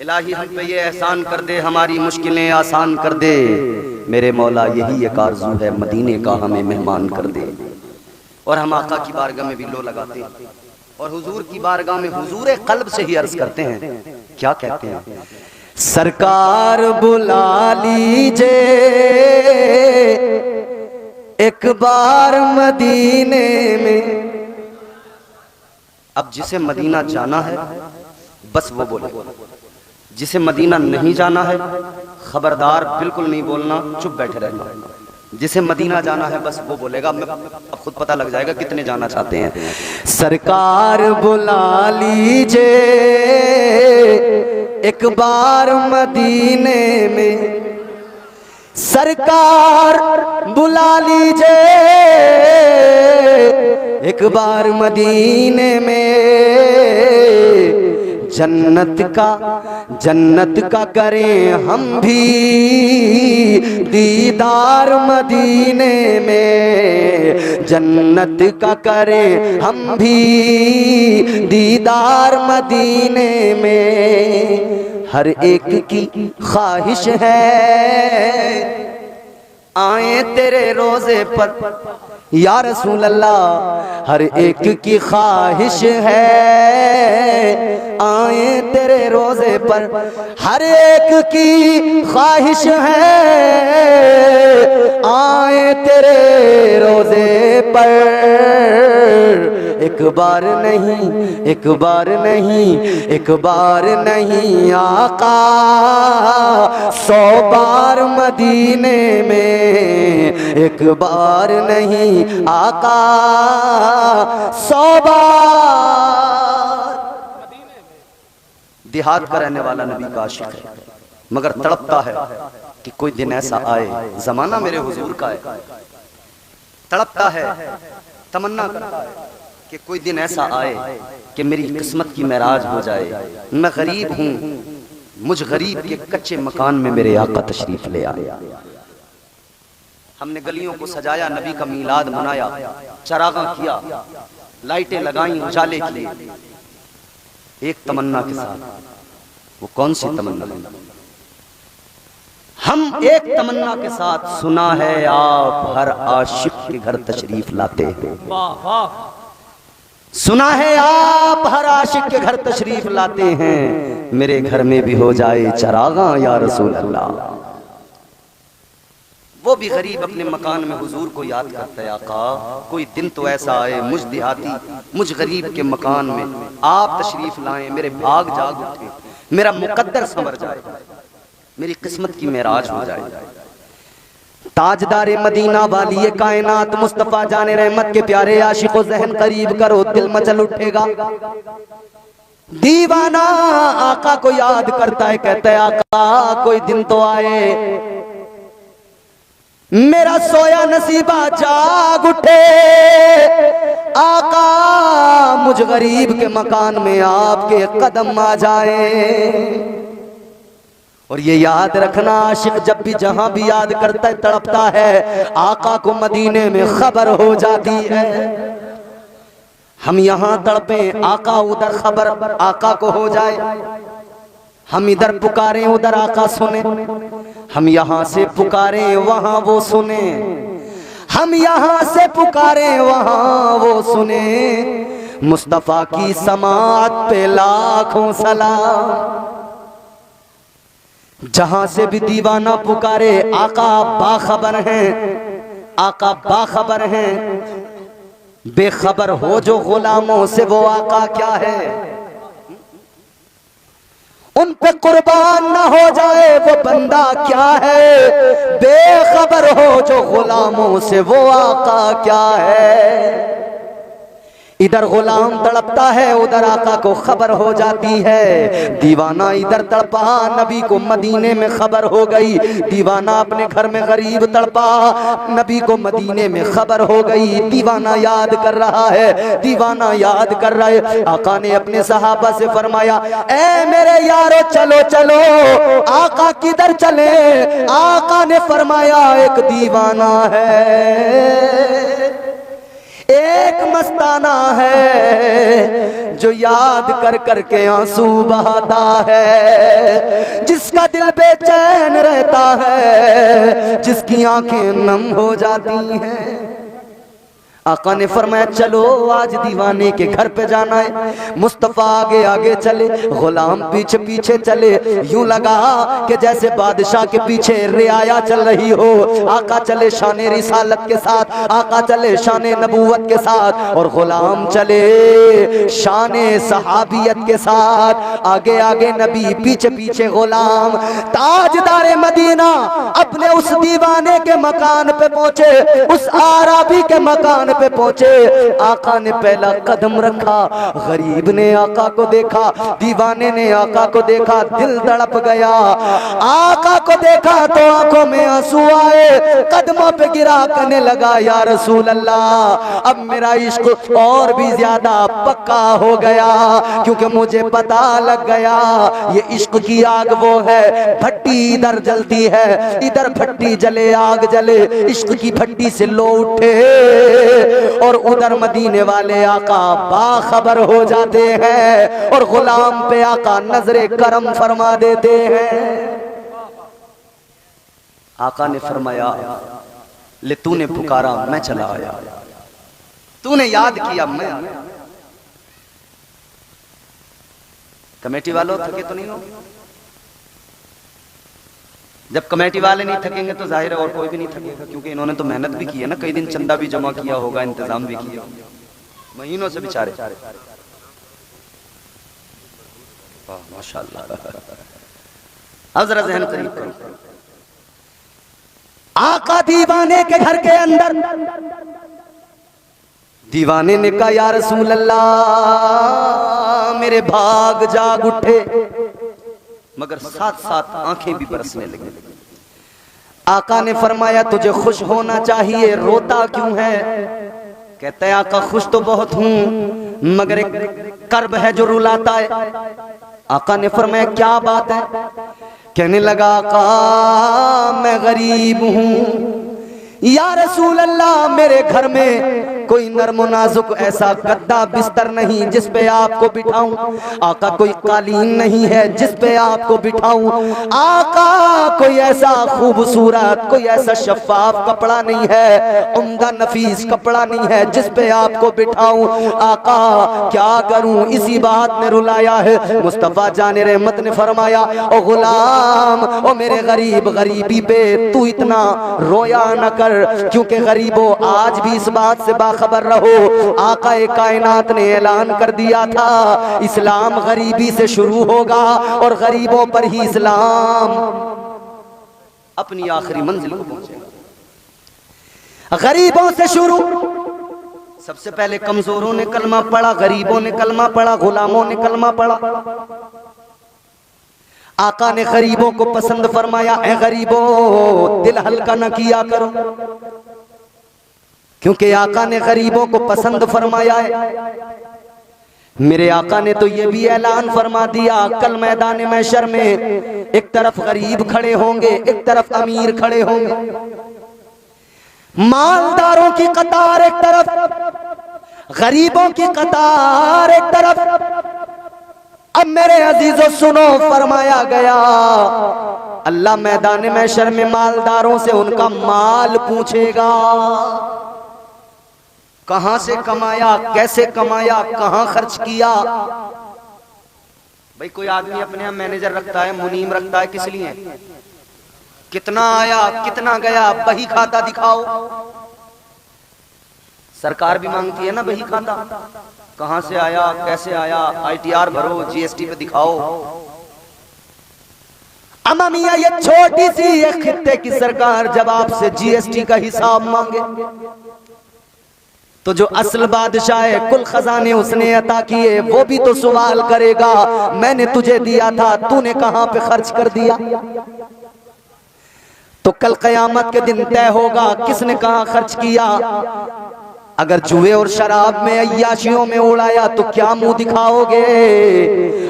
इलाही हम पे ये एहसान कर दे, हमारी मुश्किलें आसान कर दे। मेरे मौला यही एक आरज़ू है, मदीने का हमें मेहमान कर दे। और हम आका की बारगाह में भी लो लगाते हैं और हुजूर की बारगाह में हुजूर कल्ब से ही अर्ज करते हैं, क्या कहते हैं? सरकार बुला लीजिए एक बार मदीने में। अब जिसे मदीना जाना है बस वो बोले, जिसे मदीना नहीं जाना है खबरदार बिल्कुल नहीं बोलना, चुप बैठे रहना। जिसे मदीना जाना है बस वो बोलेगा, मैं अब खुद पता लग जाएगा कितने जाना चाहते हैं। सरकार बुला लीजिए एक बार मदीने में, सरकार बुला लीजिए एक बार मदीने में। जन्नत का करें हम भी दीदार मदीने में, जन्नत का करें हम भी दीदार मदीने में। हर एक की ख्वाहिश है आए तेरे रोजे पर या रसूल अल्लाह, हर एक की ख्वाहिश है आए तेरे रोजे पर, हर एक की ख्वाहिश है आए तेरे रोजे पर। एक बार नहीं, एक बार नहीं, एक बार नहीं आका 100 बार मदीने में, एक बार नहीं आका 100 बार। देहात का रहने वाला नबी का आशिक है, मगर तड़पता है कि कोई दिन ऐसा आए, जमाना मेरे हुजूर का है, तड़पता है, तमन्ना करता है कि कोई दिन ऐसा आए कि मेरी किस्मत की महराज हो जाए। मैं गरीब हूँ, मुझ गरीब के कच्चे मकान में मेरे आका तशरीफ ले आए। हमने गलियों को सजाया, नबी का मीलाद मनाया, चरागा किया, लाइटें लगाई उजाले के लिए, एक तमन्ना के साथ। वो कौन सी तमन्ना? हम एक तमन्ना के साथ, सुना है आप हर आशिक के घर तशरीफ लाते हैं। वाह वाह। सुना है आप हर आशिक के घर तशरीफ लाते हैं, मेरे घर में भी हो जाए चरागा या रसूल अल्लाह। वो भी गरीब अपने मकान में हुजूर को याद करता है, आका कोई दिन तो ऐसा आए मुझ देहाती, मुझ गरीब के मकान में आप तशरीफ लाएं, मेरे भाग जाग उठे, मेरा मुकद्दर संवर जाए, मेरी किस्मत की मेराज हो जाए। ताजदारे मदीना वाली कायनात मुस्तफा जाने रहमत के प्यारे आशिको ज़हन करीब करो, दिल मचल उठेगा। दीवाना आका को याद करता है, कहता है आका कोई दिन तो आए मेरा सोया नसीबा जाग उठे, आका मुझ गरीब के मकान में आपके कदम आ जाए। और ये याद रखना, आशिक जब भी जहां भी याद करता है तड़पता है, आका को मदीने में खबर हो जाती है। हम यहां तड़पे, आका उधर खबर आका को हो जाए। हम इधर पुकारें उधर आका सुने, हम यहां से पुकारें वहां वो सुने, हम यहां से पुकारें वहां वो सुने। मुस्तफा की समात पे लाखों सलाम। जहां से भी दीवाना पुकारे, आका बाखबर हैं, आका बाखबर हैं। बेखबर हो जो गुलामों से, वो आका क्या है। उन पे कुर्बान ना हो जाए वो बंदा क्या है। बेखबर हो जो गुलामों से, वो आका क्या है। इधर गुलाम तड़पता है, उधर आका को खबर हो जाती है। दीवाना इधर तड़पा, नबी को मदीने में खबर हो गई। दीवाना अपने घर में गरीब तड़पा, नबी को मदीने में खबर हो गई। दीवाना याद कर रहा है, दीवाना याद कर रहा है। आका ने अपने सहाबा से फरमाया, ए मेरे यारो चलो चलो। आका किधर चले। आका ने फरमाया एक दीवाना है, एक मस्ताना है, जो याद कर करके आंसू बहाता है, जिसका दिल बेचैन रहता है, जिसकी आंखें नम हो जाती हैं। आका ने फरमाया चलो आज दीवाने के घर पे जाना है। मुस्तफा आगे आगे चले, गुलाम पीछे पीछे चले। यूं लगा कि जैसे बादशाह के पीछे रियाया चल रही हो। आका चले शान रिसालत के साथ, आका चले शान नबूवत के साथ, और गुलाम चले शान सहाबियत के साथ। आगे आगे नबी, पीछे पीछे गुलाम। ताजदारे मदीना अपने उस दीवाने के मकान पे पहुंचे, उस आराबी के मकान पे पहुंचे। आका ने पहला कदम रखा, गरीब ने आका को देखा, दीवाने ने आका को देखा, दिल तड़प गया। आका को देखा तो आंखों में आंसू आए, कदमों पे गिरा करने लगा, या रसूल अल्लाह अब मेरा इश्क और भी ज्यादा पक्का हो गया, क्योंकि मुझे पता लग गया ये इश्क की आग वो है, भट्टी इधर जलती है, इधर भट्टी जले आग जले, इश्क की भट्टी से लो उठे। और उधर मदीने वाले आका बाखबर हो जाते हैं, और गुलाम पे आका नजरे करम फरमा देते हैं। आका ने फरमाया ले तूने पुकारा मैं चला आया, तूने याद किया मैं आया। कमेटी वालों थके तो नहीं हो। जब कमेटी वाले नहीं थकेंगे तो जाहिर है और कोई भी नहीं थकेगा, क्योंकि इन्होंने तो मेहनत भी की है ना, कई दिन चंदा भी जमा किया होगा, इंतजाम भी किया महीनों से बेचारे। माशाल्लाह। अब जरा ज़हन करीब करो। आका दीवाने के घर के अंदर, दीवाने ने कहा या रसूल अल्लाह मेरे भाग जाग उठे, मगर साथ साथ आंखें भी बरसने लगी। आका ने फरमाया तुझे खुश होना चाहिए, रोता क्यों है। कहता है आका खुश तो बहुत हूं, मगर एक कर्ब है जो रुलाता है। आका ने फरमाया क्या बात है। कहने लगा आका मैं गरीब हूं, या रसूल अल्लाह मेरे घर में कोई नर्म नाजुक ऐसा गद्दा बिस्तर नहीं जिस पे आपको बिठाऊं। आका कोई कालीन नहीं है जिस पे आपको बिठाऊं। आका कोई ऐसा खूबसूरत, कोई ऐसा शफाफ कपड़ा नहीं है, उम्दा नफीस कपड़ा नहीं है जिस पे आपको बिठाऊं। आका क्या करूं, इसी बात ने रुलाया है। मुस्तफा जाने रहमत ने फरमाया, ओ गुलाम, ओ मेरे गरीब, गरीबी पे तू इतना रोया न कर, क्योंकि गरीबों आज भी इस बात से बाखबर रहो, आका कायनात ने ऐलान कर दिया था इस्लाम गरीबी से शुरू होगा और गरीबों पर ही इस्लाम अपनी आखिरी मंजिल को पहुंचेगा। गरीबों से शुरू, सबसे पहले कमजोरों ने कलमा पढ़ा, गरीबों ने कलमा पढ़ा, गुलामों ने कलमा पढ़ा। आका ने गरीबों को पसंद फरमाया, ए गरीबों दिल हल्का न किया करो, क्योंकि आका ने गरीबों को पसंद फरमाया है। मेरे आका ने तो ये भी ऐलान फरमा दिया, कल मैदान महशर में एक तरफ गरीब खड़े होंगे, एक तरफ अमीर खड़े होंगे, मालदारों की कतार एक तरफ, गरीबों की कतार एक तरफ। अब मेरे अजीजों सुनो, फरमाया गया अल्लाह मैदान महशर में मालदारों से उनका माल पूछेगा, कहां से कमाया, कैसे कमाया, कहां खर्च किया। भाई कोई आदमी अपने यहाँ मैनेजर रखता है, मुनीम रखता है, किस लिए? कितना आया, कितना गया, बही खाता दिखाओ। सरकार भी मांगती है ना बही खाता, कहां से आया, कैसे आया, ITR भरो, GST पे दिखाओ। अम्मा मियां, ये छोटी सी एक खित्ते की सरकार जब आपसे GST का हिसाब मांगे तो जो असल बादशाह है, कुल खजाने उसने अता किए, वो भी तो सवाल करेगा, मैंने तुझे दिया था, तूने कहां पे खर्च कर दिया। तो कल कयामत के दिन तय होगा किसने कहां खर्च किया। अगर जुए और शराब में, अय्याशियों में उड़ाया तो क्या मुंह दिखाओगे,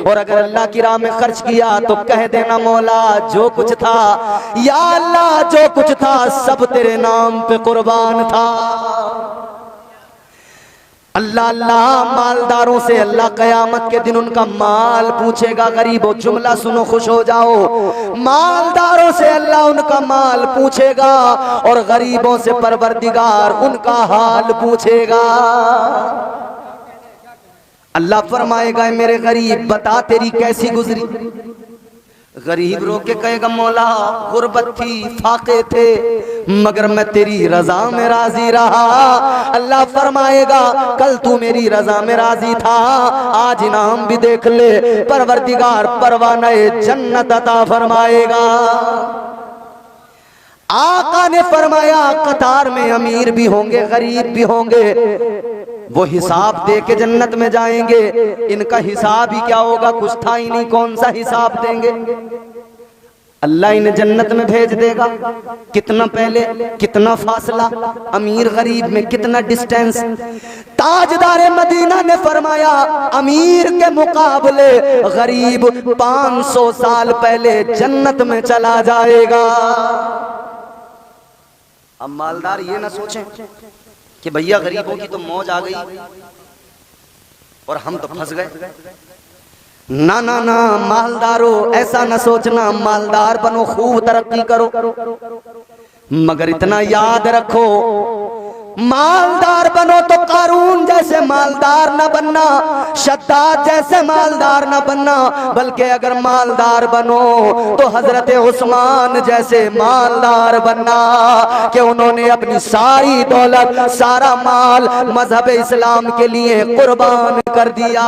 और अगर अल्लाह की राह में खर्च किया तो कह देना मौला जो कुछ था, या अल्लाह जो कुछ था सब तेरे नाम पे कुर्बान था। अल्लाह अल्लाह मालदारों से अल्लाह कयामत के दिन उनका माल पूछेगा। गरीबों जुमला सुनो, खुश हो जाओ। मालदारों से अल्लाह उनका माल पूछेगा और गरीबों से परवरदिगार उनका हाल पूछेगा। अल्लाह फरमाएगा, मेरे गरीब बता तेरी कैसी गुजरी। गरीब रो के कहेगा, मौला गुर्बत थी, फाके थे, मगर मैं तेरी रजा में राजी रहा। अल्लाह फरमाएगा, कल तू मेरी रजा में राजी था, आज इनाम भी देख ले। परवरदिगार परवाने जन्नत अता फरमाएगा। आका ने फरमाया, कतार में अमीर भी होंगे, गरीब भी होंगे, वो हिसाब दे के जन्नत में जाएंगे। इनका हिसाब ही क्या होगा, कुछ था ही नहीं, कौन सा हिसाब देंगे। अल्लाह इन्हें जन्नत में भेज देगा। कितना पहले, कितना फासला, अमीर गरीब में कितना डिस्टेंस। ताजदार मदीना ने फरमाया, अमीर के मुकाबले गरीब 500 साल पहले जन्नत में चला जाएगा। अब मालदार ये ना सोचें कि भैया गरीबों की तो मौज आ गई और हम तो फंस गए। ना ना ना, मालदारों ऐसा ना सोचना, मालदार बनो, खूब तरक्की करो, मगर इतना याद रखो, मालदार बनो तो कारून जैसे मालदार न बनना, शद्दाद जैसे मालदार न बनना, बल्कि अगर मालदार बनो तो हजरत उस्मान जैसे मालदार बनना कि उन्होंने अपनी सारी दौलत, सारा माल मजहब इस्लाम के लिए कुर्बान कर दिया।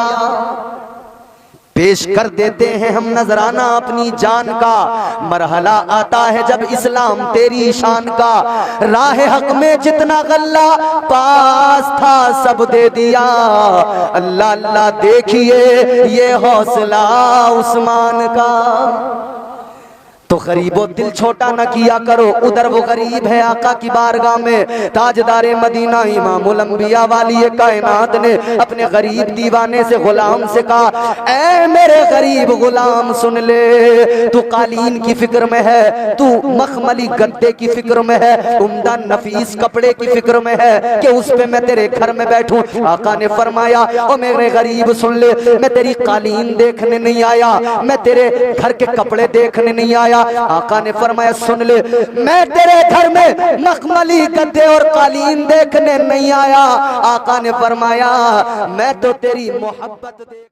पेश कर देते हैं हम नजराना अपनी जान का, मरहला आता है जब इस्लाम तेरी शान का। राह हक में जितना गल्ला पास था सब दे दिया, अल्लाह अल्लाह देखिए ये हौसला उस्मान का। तो गरीबों दिल छोटा न किया करो, उधर वो गरीब है आका की बारगाह में। ताजदारे मदीना इमामुल अंबिया वाली कायनात ने अपने गरीब दीवाने से गुलाम से कहा, ऐ मेरे गरीब गुलाम सुन ले, तू कालीन की फिक्र में है, तू मखमली गद्दे की फिक्र में है, उम्दा नफीस कपड़े की फिक्र में है कि उस पे मैं तेरे घर में बैठूं। आका ने फरमाया, ओ मेरे गरीब सुन ले, मैं तेरी कालीन देखने नहीं आया, मैं तेरे घर के कपड़े देखने नहीं आया। आका ने फरमाया, सुन ले, मैं तेरे घर में मखमली गद्दे और कालीन देखने नहीं आया। आका ने फरमाया, मैं तो तेरी मोहब्बत